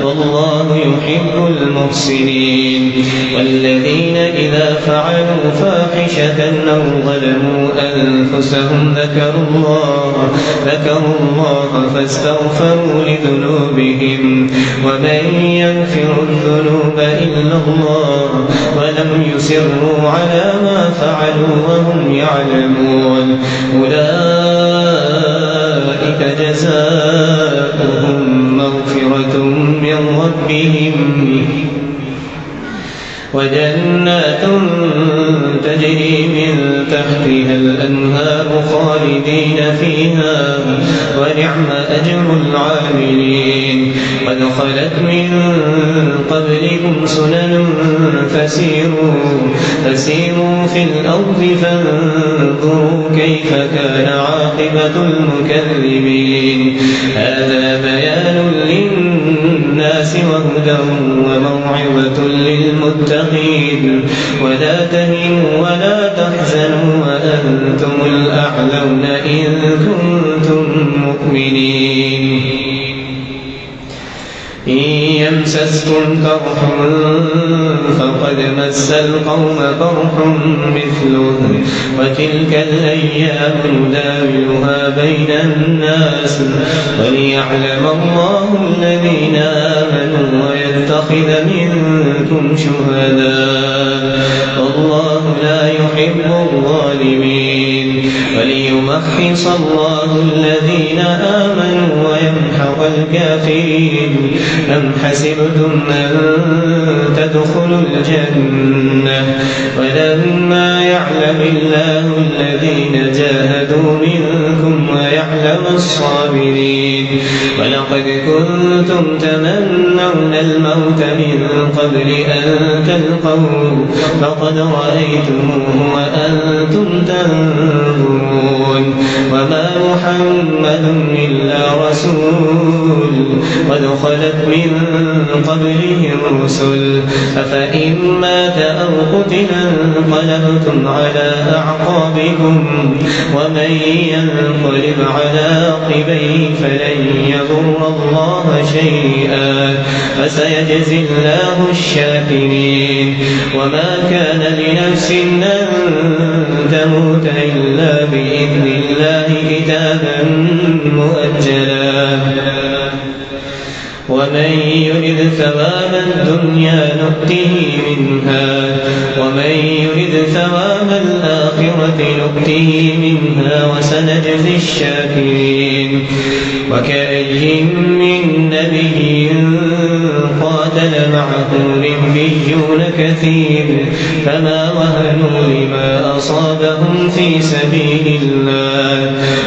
والله يحب المحسنين والذين إذا فعلوا فاحشة أو ظلموا أنفسهم ذكروا الله فاستغفروا لذنوبهم ومن يغفر الذنوب إلا الله ولم يصروا على ما فعلوا وهم يعلمون أولئك جزاؤهم مغفرة من ربهم وجنات تجري من تحتها الأنهار خالدين فيها ونعم أجر العاملين قد خلت من قبلكم سنن فسيروا في الأرض فانظروا كيف كان عاقبة المكذبين هذا بيان للناس وهدى وموعظة للمتقين ولا تهنوا ولا تحزنوا وأنتم الأعلون إن كنتم مؤمنين إن يمسسكم قرح فقد مس القوم قرح مثله وتلك الأيام نداولها بين الناس وليعلم الله الذين آمنوا ويتخذ منكم شهداء والله لا يحب الظالمين وليمحص الله الذين آمنوا ويمحق الكافرين أم حسبتم أن تدخلوا الجنة ولما يعلم الله الذين جاهدوا منكم ويعلم الصابرين ولقد كنتم تمنون الموت من قبل أن تلقوه فقد رأيتموه وأنتم تنظرون وما محمد إلا رسول قد خلت من قبله الرسل أفإن مات أو قتل انقلبتم على أعقابكم ومن ينقلب على عقبيه فلن يضر الله شيئا فسيجزي الله الشاكرين وما كان لنفس أن تموت إلا بإذن الله كتابا مؤجلا ومن يرد ثواب الدنيا نؤته منها ومن يرد ثواب الآخرة الآخرة نؤته منها وسنجزي الشاكرين. وكأي من نبي قاتل معه ربيون كثير فما وهنوا لما أصابهم في سبيل الله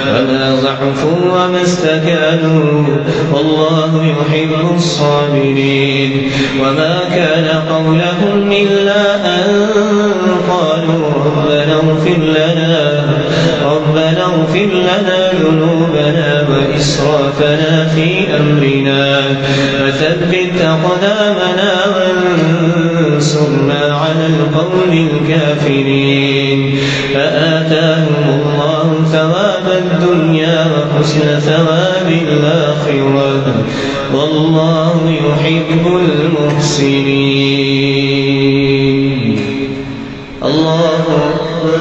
وما ضعفوا وما استكانوا والله يحب الصابرين. وما كان قولهم إلا أن قالوا ربنا اغفر لنا ذنوبنا وإسرافنا في أمرنا وثبت أقدامنا وانصرنا على القوم الكافرين. فآتاهم الله ثواب الدنيا وحسن ثواب الآخرة والله يحب المحسنين. الله أكبر.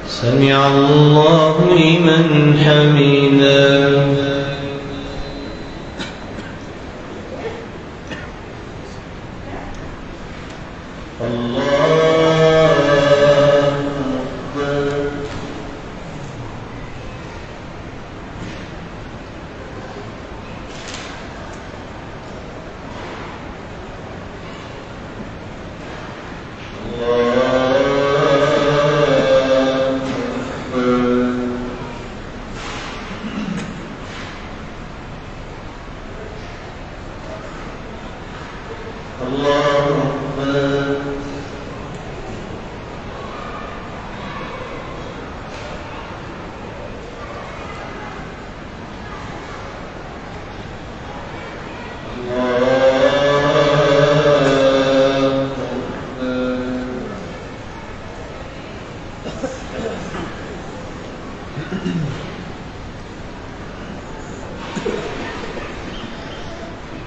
سمع الله لمن حمده.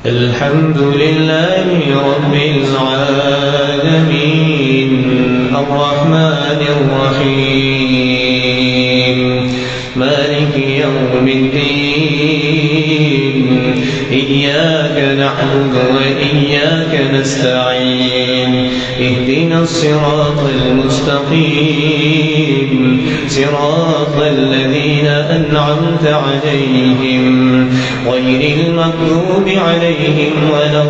الحمد لله رب العالمين الرحمن الرحيم مالك يوم الدين إياك نعبد وإياك نستعين اهدنا الصراط المستقيم صراط الذين أنعمت عليهم غير المغضوب عليهم ولا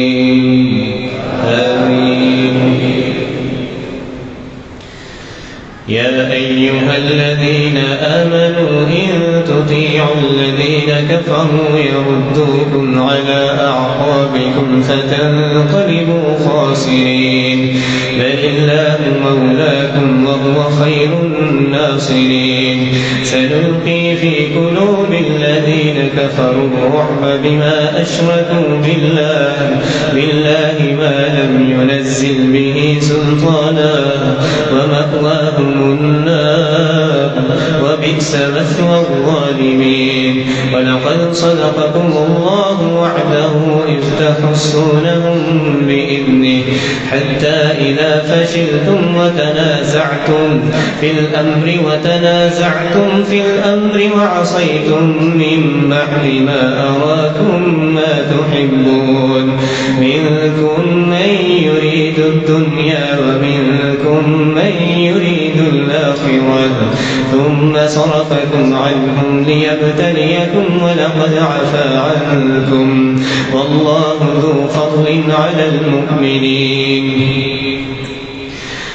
الضالين آمين. يا أيها الذين آمنوا إن تطيعوا الذين كفروا يردوكم على أعقابكم فتنقلبوا خاسرين بل الله مولاكم وهو خير الناصرين. سنلقي في قلوب الذين كفروا الرعب بما أشركوا بالله ما لم ينزل به سلطانا ومأواهم النار وبئس مثوى الظالمين. ولقد صدقكم الله وعده إذ تحسونهم بإذنه حتى إذا فشلتم وتنازعتم في الأمر وعصيتم من بعد ما أراكم ما تحبون منكم من يريد الدنيا ومنكم من يريد الآخرة ثم صرفكم عنهم ليبتليكم ولقد عفا عنكم والله ذو فضل على المؤمنين.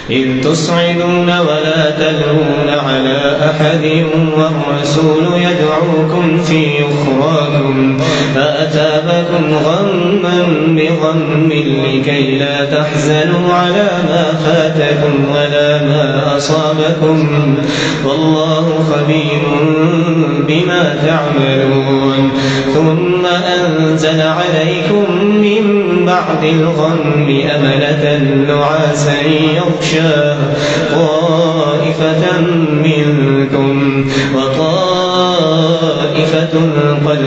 إذ تصعدون ولا تلوون على أحد والرسول يدعوكم في أخراكم فأتابكم غما بغم لكي لا تحزنوا على ما فاتكم ولا ما أصابكم والله خبير بما تعملون. ثم أنزل عليكم من بعد الغم أمنة نعاسا يغشى طائفة منكم وطائفة قد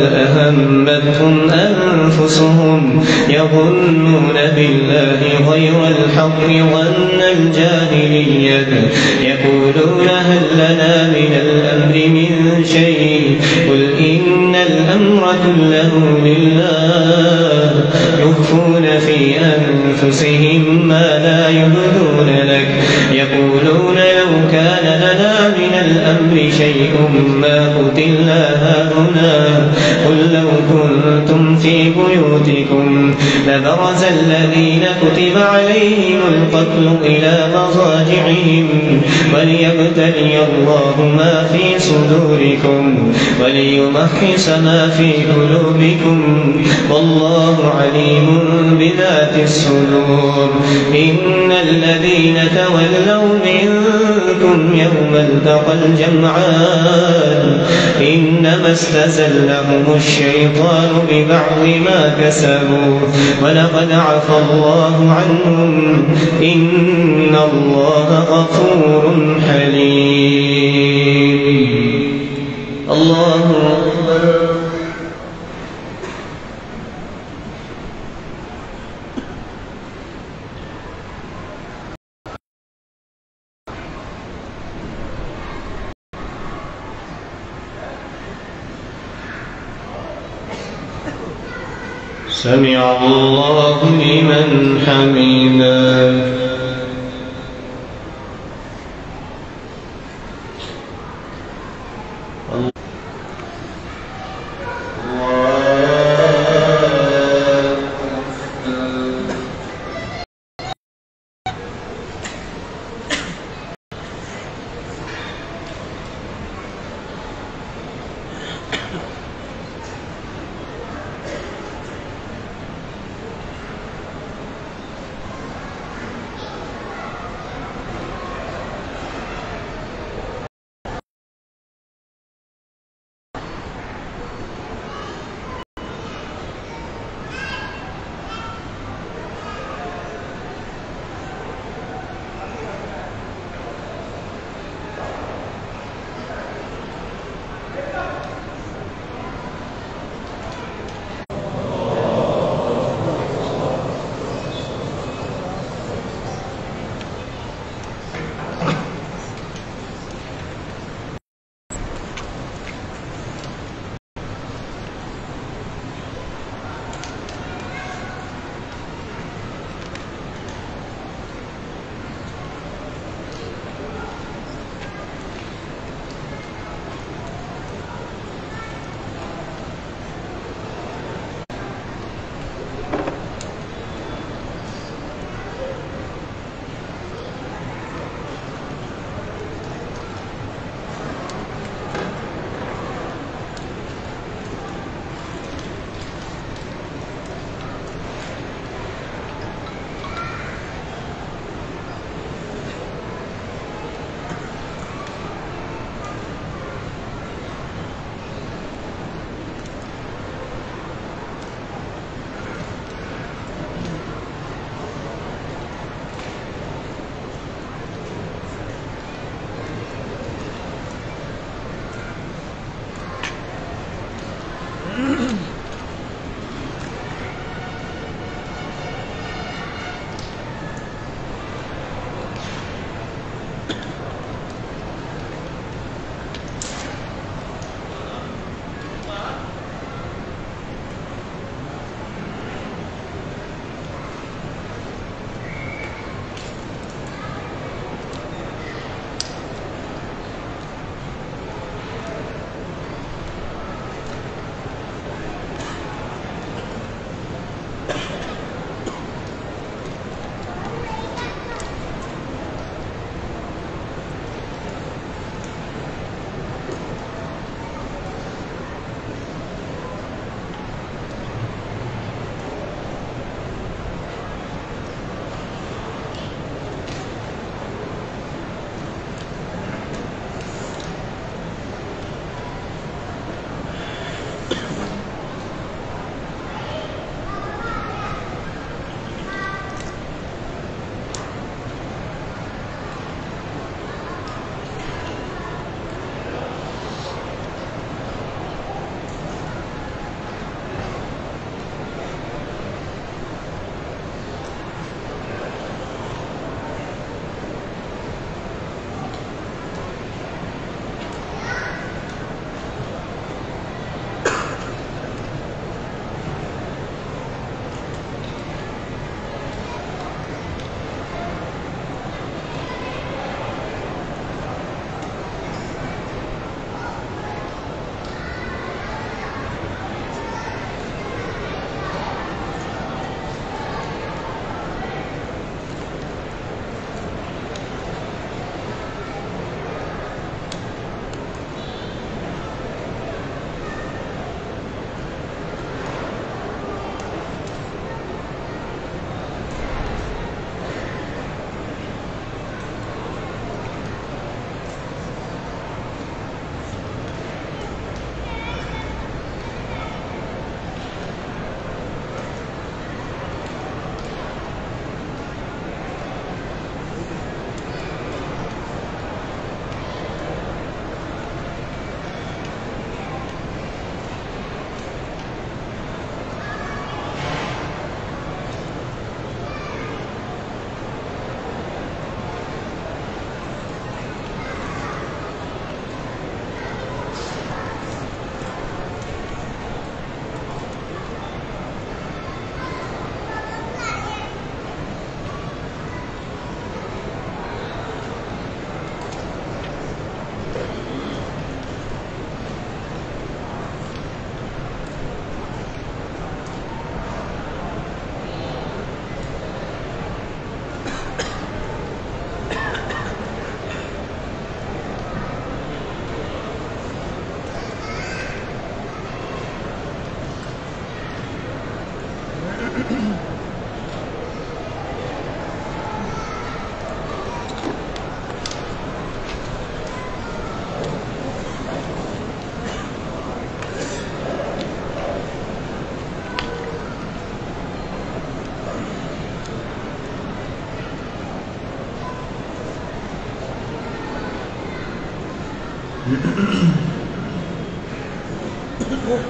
ظن الجاهلية يقولون هل لنا من الأمر من شيء قل إن الأمر كله لله يخفون في أنفسهم ما لا يبدون لك يقولون لو كان لنا من الأمر شيء ما قتلنا هاهنا قل لو كنتم في بيوتكم لبرز الذين كتب عليهم القتل إلى مضاجعهم وليبتلي الله ما في صدوركم وليمحص ما في قلوبكم والله عليم بذات الصدور إن الذين تولوا منكم يوم التقى الجمعان إنما استزلهم الشيطان ببعض ما كسبوا ولقد عفى الله عنهم إن الله غفور حليم. الله أكبر. سمع الله لمن حمده. الله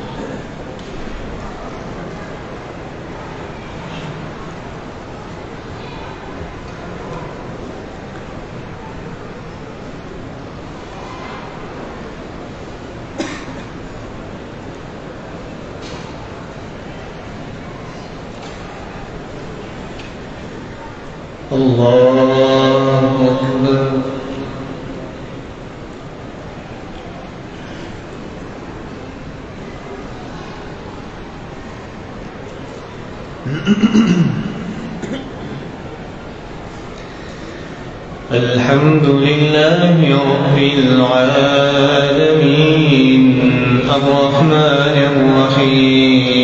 أكبر. الحمد لله رب العالمين الرحمن الرحيم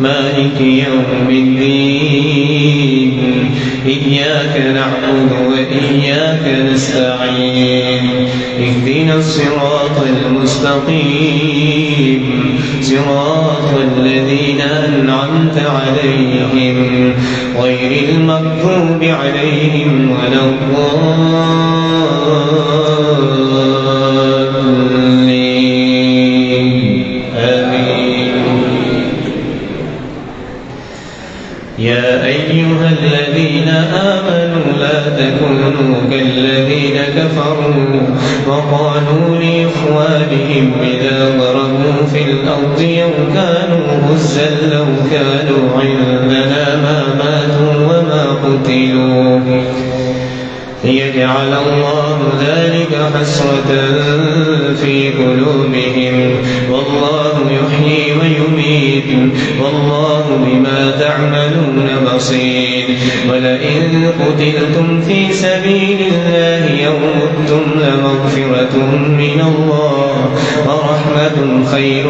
مالك يوم الدين إياك نعبد وإياك نستعين اهدنا الصراط المستقيم صراط الذين أنعمت عليهم غير المغضوب عليهم ولا الضالين آمين. يا أيها الذين آمنوا لا تكونوا كالذين كفروا وقالوا لإخوانهم إذا ضربوا في الأرض أو كانوا غزا لو كانوا عندنا ما ماتوا وما قتلوا ليجعل الله ذلك حسرة في قلوبهم والله يحيي ويميت والله بما تعملون بصير. ولئن قتلتم في سبيل الله أو متم لمغفرة من الله ورحمة خير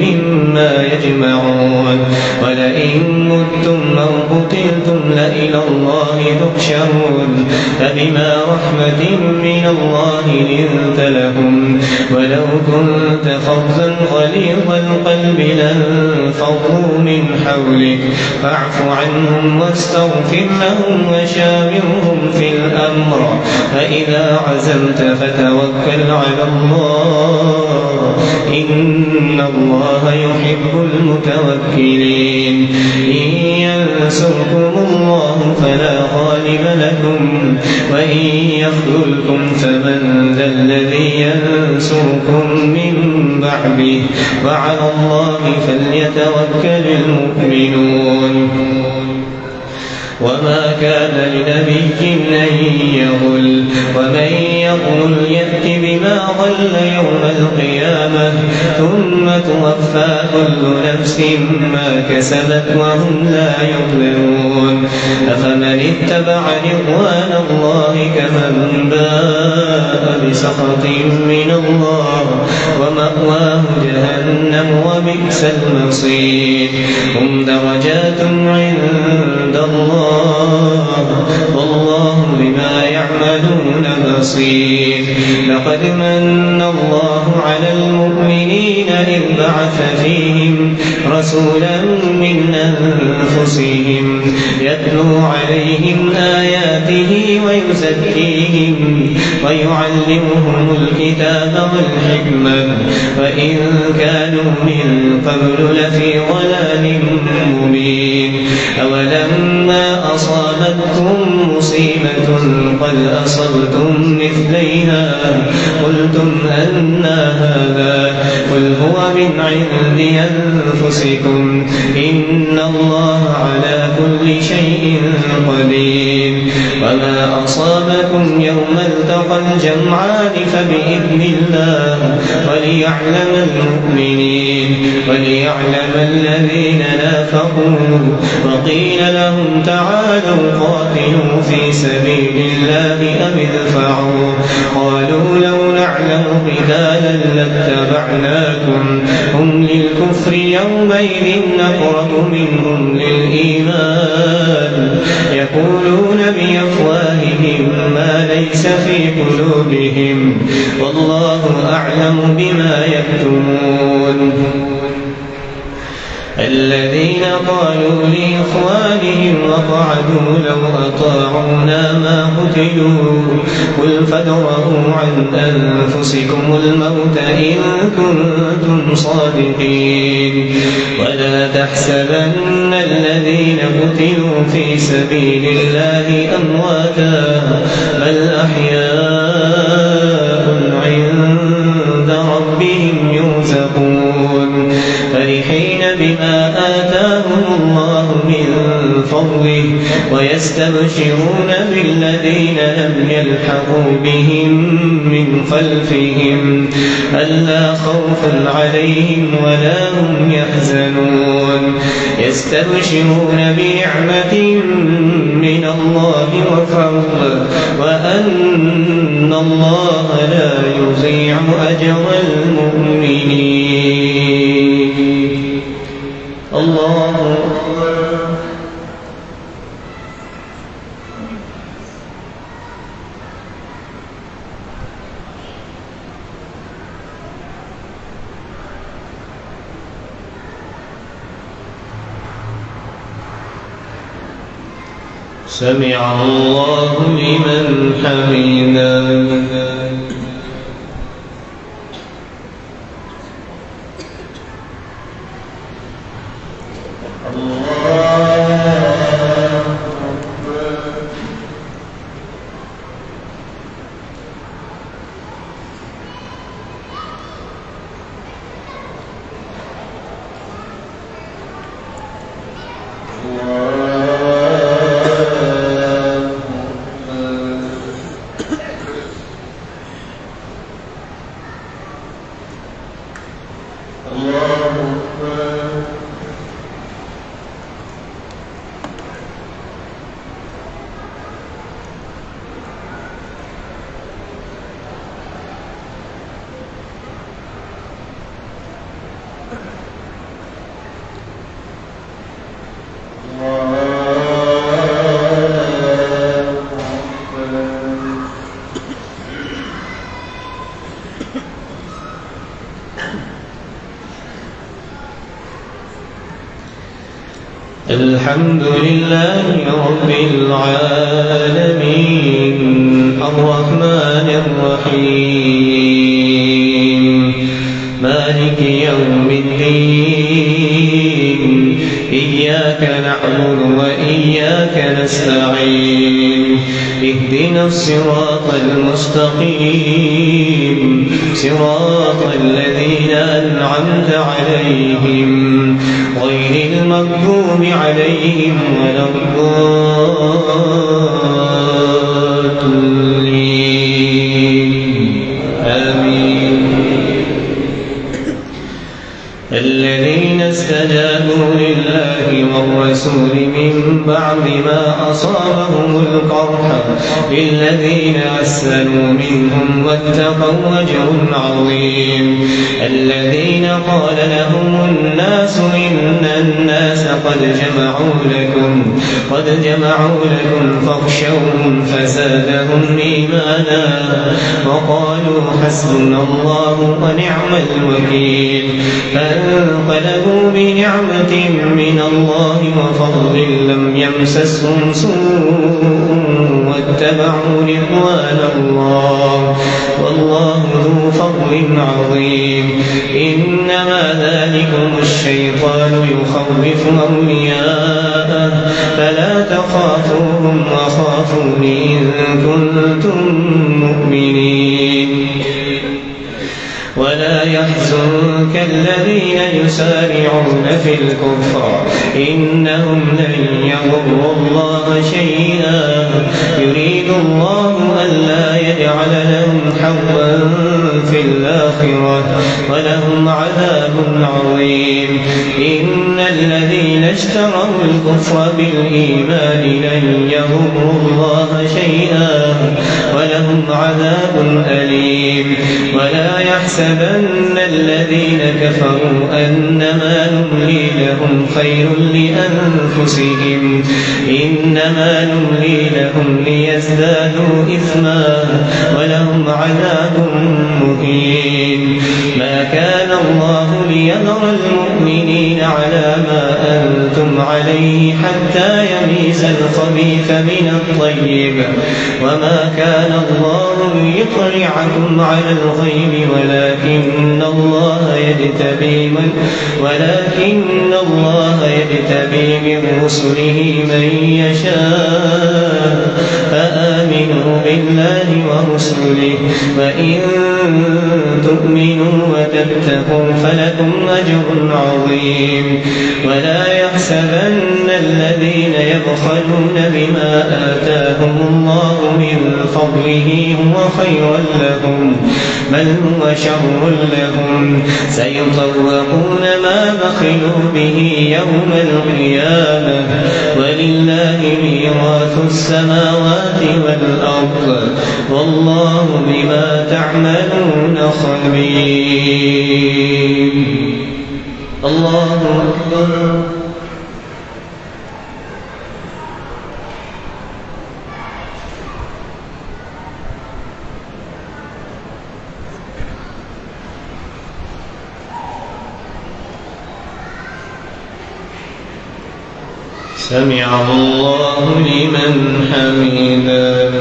مما يجمعون. ولئن متم أو قتلتم لإلى الله تحشرون فبما رحمة من الله لنت لهم ولو كنت فظا غليظ القلب لانفضوا من حولك فاعف عنهم واستغفر لهم وشاورهم في الأمر فإذا عزمت فتوكل على الله إن الله يحب المتوكلين. إن ينصركم الله فلا غالب لكم وإن يخذلكم فمن ذا الذي ينصركم من بعده وعلى الله فليتوكل المؤمنون. وما كان لنبي أن يغل ومن يغل يأت بما غل يوم القيامة ثم توفى كل نفس ما كسبت وهم لا يظلمون. أفمن اتبع رضوان الله كمن باء بسخط من الله ومأواه جهنم وبئس المصير. هم درجات عند الله والله بما يعملون بصير. لقد من الله على المؤمنين إذ بعث فيهم رسولا من أنفسهم يتلو عليهم آياته ويزكيهم ويعلمهم الكتاب والحكمة وإن كانوا من قبل لفي ضلال مبين. أولما أصابتكم مصيبة قد أصبتم مثليها قلتم أنى هذا قل هو من عند أنفسكم إن الله على كل شيء قدير. وما أصابكم يوم التقى الجمعان فبإذن الله وليعلم المؤمنين وليعلم الذين نافقوا. وقيل لهم تعالوا قاتلوا في سبيل الله أو ادفعوا قالوا لو نعلم قتالا لاتبعناكم هم للكفر يومئذ أقرب منهم للإيمان يقولون بأفواههم ما ليس في قلوبهم والله أعلم بما يكتمون. الذين قالوا لإخوانهم وقعدوا لو أطاعونا ما قتلوا قل فادرءوا عن أنفسكم الموت إن كنتم صادقين ولا تحسبن الذين قتلوا في سبيل الله أمواتا بل أحياء عند ربهم يرزقون فرحين بما آتاهم الله من فضله ويستبشرون بالذين لم يلحقوا بهم من خلفهم ألا خوف عليهم ولا هم يحزنون يستبشرون بنعمة من الله وفضل وأن الله لا يضيع أجر المؤمنين. الله سمع الله لمن حمده. الحمد لله رب العالمين الرحمن الرحيم مالك يوم الدين إياك نعبد وإياك نستعين اهدنا الصراط المستقيم صراط الذين أنعمت عليهم غير المغضوب عليهم ولا الضالين آمين. الذين استجابوا لله والرسول من بعد ما أصابهم القرح للذين أحسنوا منهم واتقوا أجر عظيم. الذين قال لهم الناس إن الناس قد جمعوا لكم فاخشوهم فزادهم إيمانا وقالوا حسبنا الله ونعم الوكيل. فانقلبوا بنعمة من الله وفضل لم يمسسهم سوء واتبعوا رضوان الله والله ذو فضل عظيم. إنما ذلكم الشيطان يخوف أولياءه فلا تخافوهم وخافون إن كنتم مؤمنين. ولا يحزنك الذين يسارعون في الكفر إنهم لن يضروا الله شيئا يريد الله ألا يجعل لهم حظا في الآخرة ولهم عذاب عظيم. إن الذين اشتروا الكفر بالإيمان لن يضروا الله شيئا ولهم عذاب أليم. ولا يحسبن الذين كفروا أنما نملي لهم خير لأنفسهم إنما نملي لهم ليزدادوا إثما ولهم عذاب مهين. ما كان الله ليذر المؤمنين على ما أنتم يحكم عليه حتى يميز الخبيث من الطيب وما كان الله ليطلعكم على الغيب ولكن الله يجتبي من رسله من يشاء فآمنوا بالله ورسله وإن تؤمنوا وتتقوا فلكم أجر عظيم ولا يحسبن الذين يبخلون بما آتاهم الله من فضله هو خيرا لهم بل هو شر لهم سيطوقون ما بخلوا به يوم القيامة ولله ميراث السماوات والأرض والله بما تعملون خبير. الله أكبر. سمع الله لمن حمده.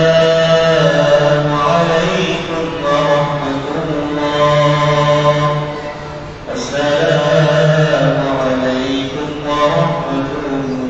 السلام عليكم ورحمة الله. السلام عليكم ورحمة الله.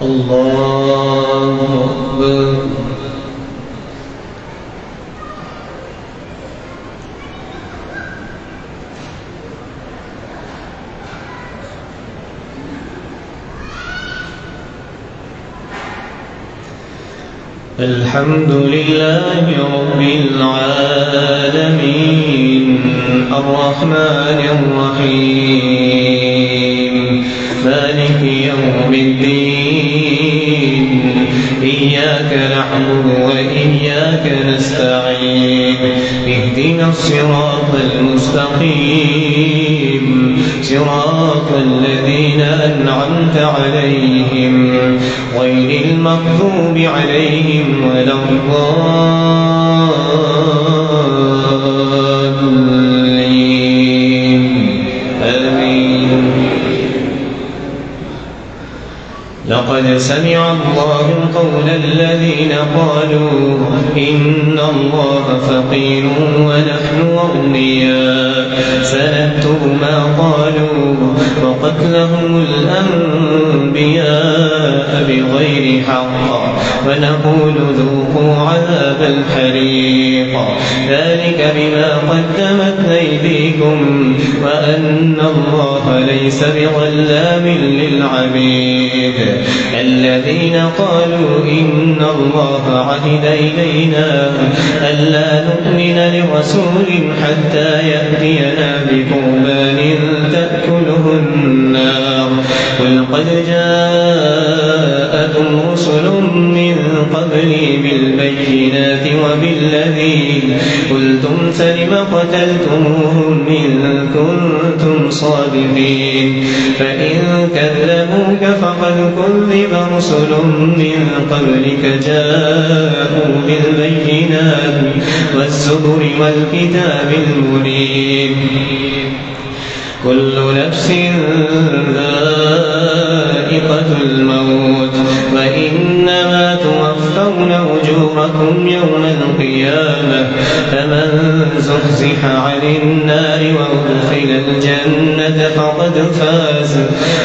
الله أكبر. الحمد لله رب العالمين الرحمن الرحيم مالك يوم الدين إياك نعبد وإياك نستعين اهدنا الصراط المستقيم صراط الذين أنعمت عليهم غير المغضوب عليهم ولا الضالين آمين. لقد سمع الله قول الذين قالوا إن الله فقير ونحن أغنياء سنكتب ما قالوا وقتلهم الأنبياء بغير حق ونقول ذوقوا عذاب الحريق ذلك بما قدمت أيديكم وأن الله ليس بظلام للعبيد. الذين قالوا إن الله عهد إلينا ألا نؤمن لرسول حتى يأتينا بقربان تأكله النار قل قد جاءكم رسل من قبلي بالبينات وبالذي قلتم فلم قتلتموهم إن كنتم صادقين فإن كذبوك فقد كذب رسل من قبلك جاءوا بالبينات والزبر والكتاب المنير كل نفس ذائقة الموت وإنما توفون أجوركم يوم القيامة فمن زحزح عن النار وأدخل الجنة فقد فاز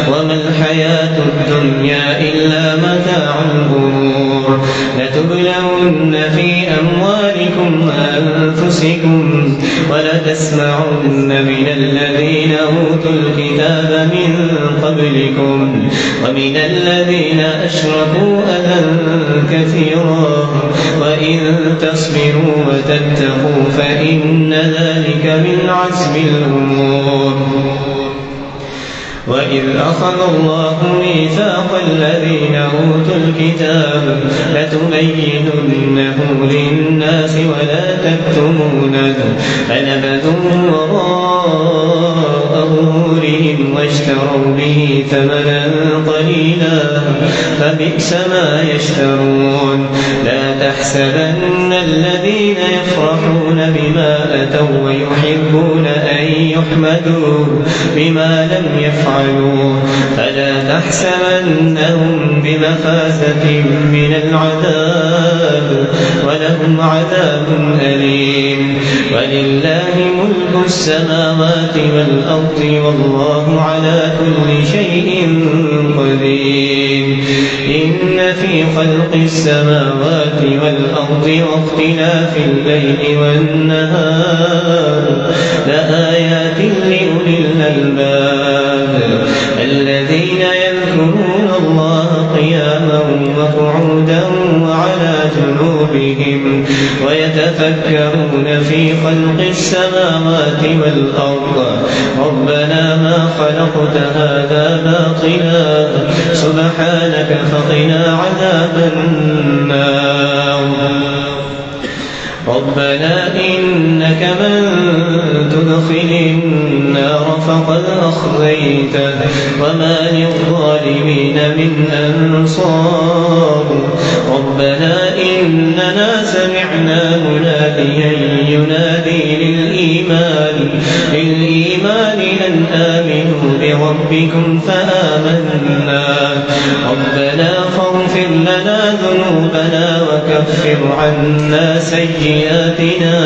وما الحياة الدنيا إلا متاع الغرور. لتبلون في أموالكم وأنفسكم ولتسمعن من الذين أوتوا الكتاب من قبلكم ومن الذين أشركوا أذى كثيرا وإن تصبروا وتتقوا فإن ذلك من عزم الأمور. وإذ أخذ الله ميثاق الذين أوتوا الكتاب لتبيننه للناس ولا تكتمونه فنبذوه وراء ظهورهم واشتروا به ثمنا قليلا فبئس ما يشترون. لا تحسبن الذين يفرحون بما أتوا ويحبون أن يحمدوا بما لم يفعلوا فلا تحسبنهم بمفازة من العذاب ولهم عذاب أليم. ولله ملك السماوات والأرض والله على كل شيء قدير. إن في خلق السماوات والأرض واختلاف الليل والنهار لآيات لأولي الألباب الذين يذكرون الله قياما وقعودا وعلى جنوبهم ويتفكرون في خلق السماوات والأرض ربنا ما خلقت هذا باطلا سبحانك فقنا عذاب النار. ربنا إنك من تدخل النار فقد أخزيته وما للظالمين من أنصار. ربنا إننا سمعنا مناديا ينادي للإيمان أن آمنوا بربكم فآمنا. ربنا فاغفر لنا ذنوبنا وكفر عنا سيئاتنا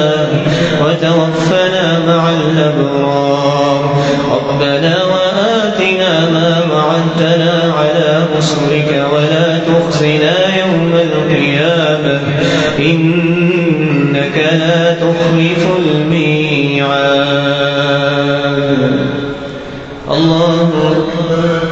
وتوفنا مع الأبرار. ربنا وآتنا وآتنا ما وعدتنا على رسلك ولا تخزنا يوم القيامة إنك لا تخلف الميعاد. الله أكبر.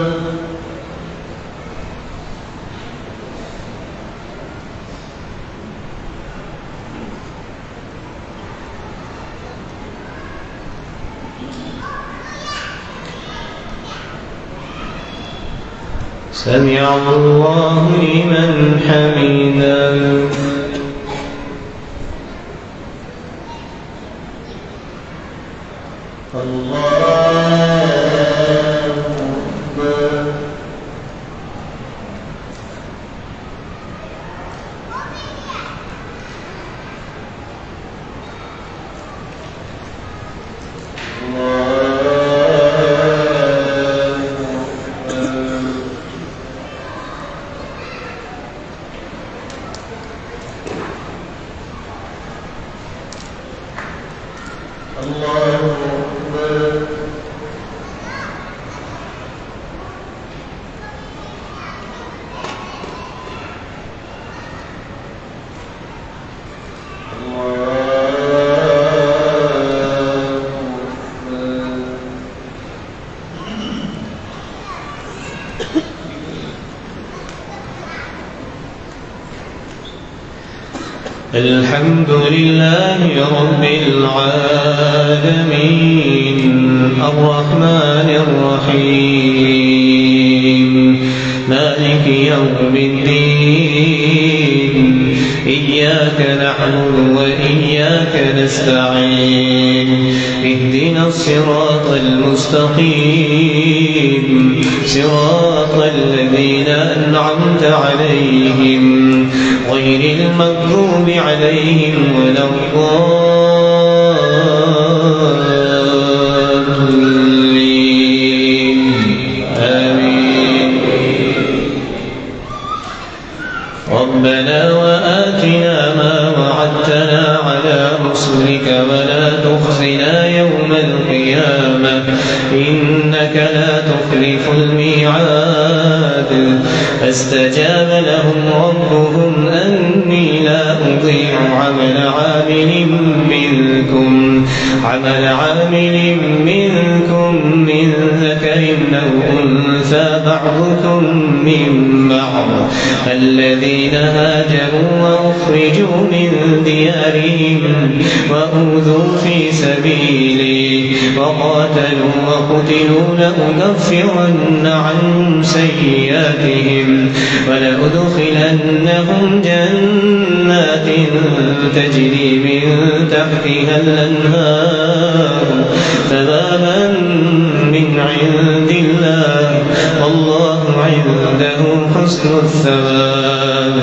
سمع الله لمن حمده. الحمد لله رب العالمين الرحمن الرحيم مالك يوم الدين إياك نعبد وإياك نستعين اهدنا الصراط المستقيم صراط الذين أنعمت عليهم غير المغضوب عليهم ولا الضالين آمين. ربنا وآتنا ما وعدتنا على رسلك ولا تخزنا يوم القيامة إنك لا تخلف الميعاد. فاستجاب لهم ربهم أني لا أضيع عمل عامل منكم من ذكر أو أنثى بعضكم من بعض. الذين هاجروا وأخرجوا من ديارهم وأوذوا في سبيلي وقاتلوا وقتلوا لأكفرن عنهم سيئاتهم ولأدخلنهم جنات تجري من تحتها الأنهار ثوابا من عند الله والله عنده حسن الثواب.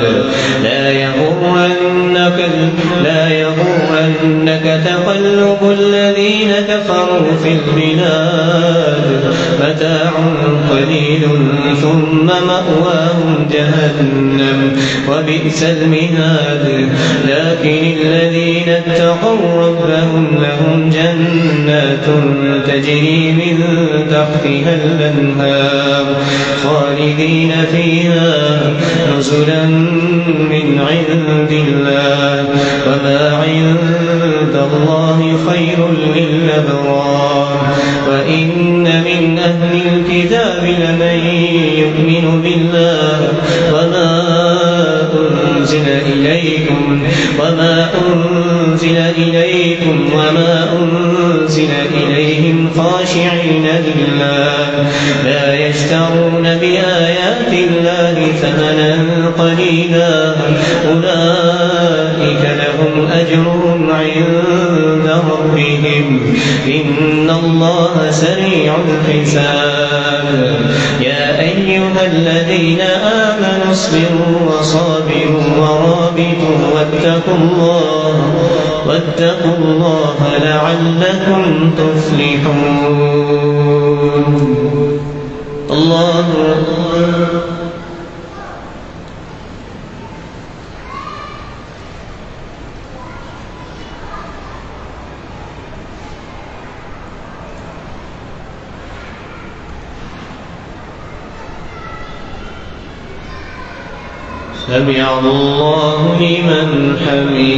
لا يغرنك تقلب الذين كفروا في البلاد متاع قليل ثم مأواهم جهنم وبئس المهاد. لكن الذين اتقوا ربهم لهم جنات تجري من تحتها الأنهار خالدين فيها نزلا من عند الله وما عند الله خير للأبرار. وإن من أهل الكتاب لمن يؤمن بالله وما أنزل إليكم وما أنزل إليهم خاشعين لله لا يشترون بآيات الله ثمنا قليلا أولئك لهم أجرهم عند ربهم إن الله سريع الحساب. يا أيها الذين آمنوا اصبروا وصابروا ورابطوا واتقوا الله لعلكم تفلحون. الله أكبر. سمع الله لمن حمده.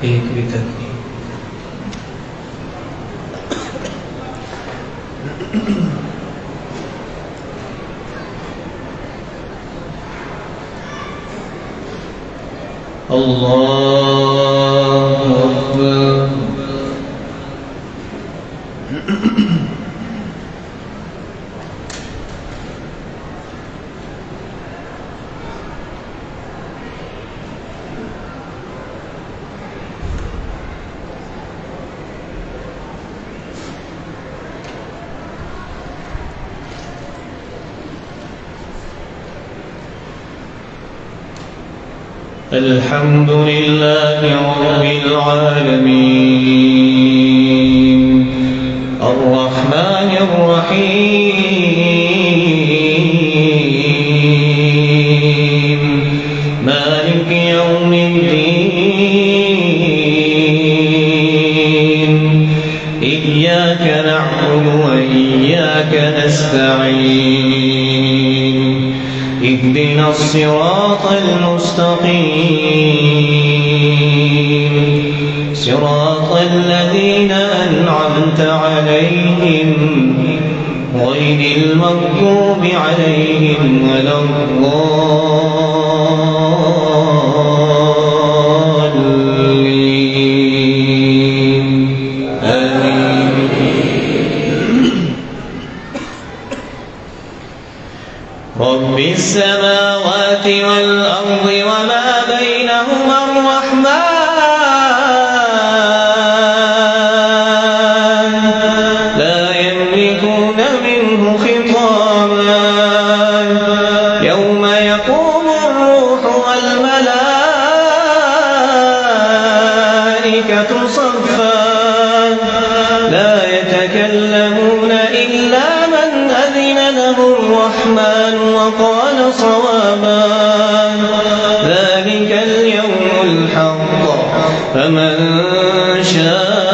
एक विकल्प अल्लाहु अकबर। الحمد لله رب العالمين الرحمن الرحيم مالك يوم الدين إياك نعبد وإياك نستعين اهدنا الصراط المستقيم صراط الذين أنعمت عليهم غير المغضوب عليهم ولا الضالين آمين. رب السماوات والأرض وما بينهما الرحمن لا يملكون منه خطابا يوم يقوم الروح والملائكة صفا لا يتكلمون فمن شاء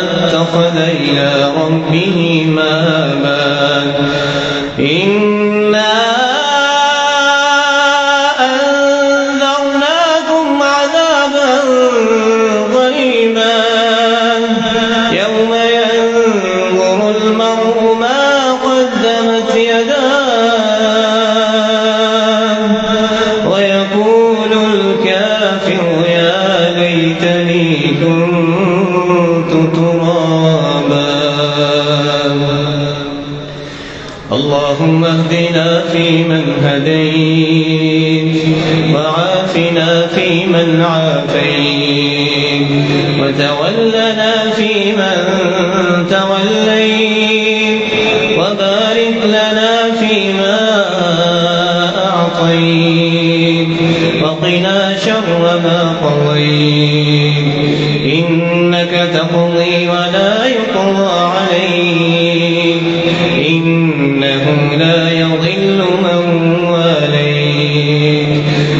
اتخذ إلى ربه مآبا إنا أنذرناكم عذابا قريبا يوم ينظر المرء ما قدمت يداه ويقول الكافر يا ليتني كنت ترابا اللهم اهدنا فيمن هديت وعافنا فيمن عافيت وتولنا فيمن توليت وبارك لنا فيما أعطيت وقنا شر ما قضيت إنك تقضي ولا يقضى عليك إنه لا يضل من واليت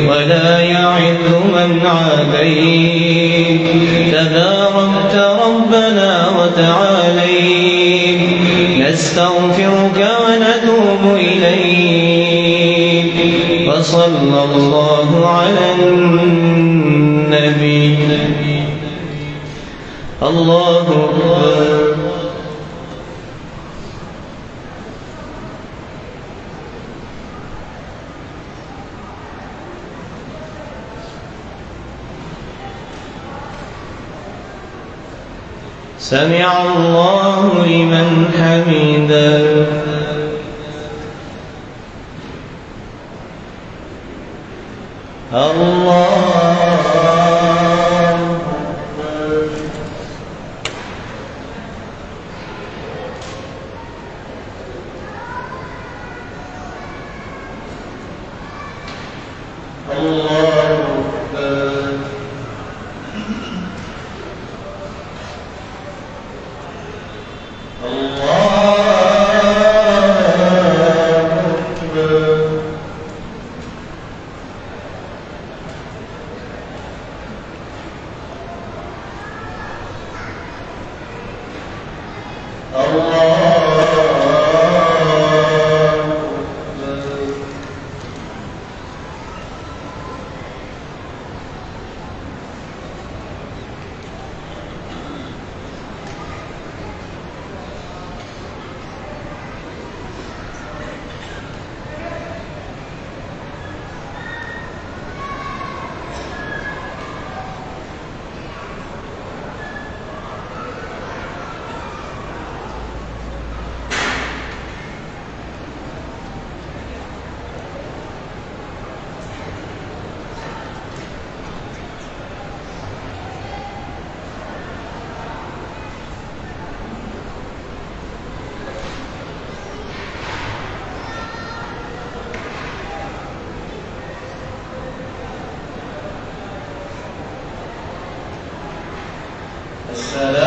ولا يعز من عاديت تباركت ربنا وتعاليت نستغفرك ونتوب إليك وصلى الله على النبي الله أكبر سمع الله لمن حمده السلام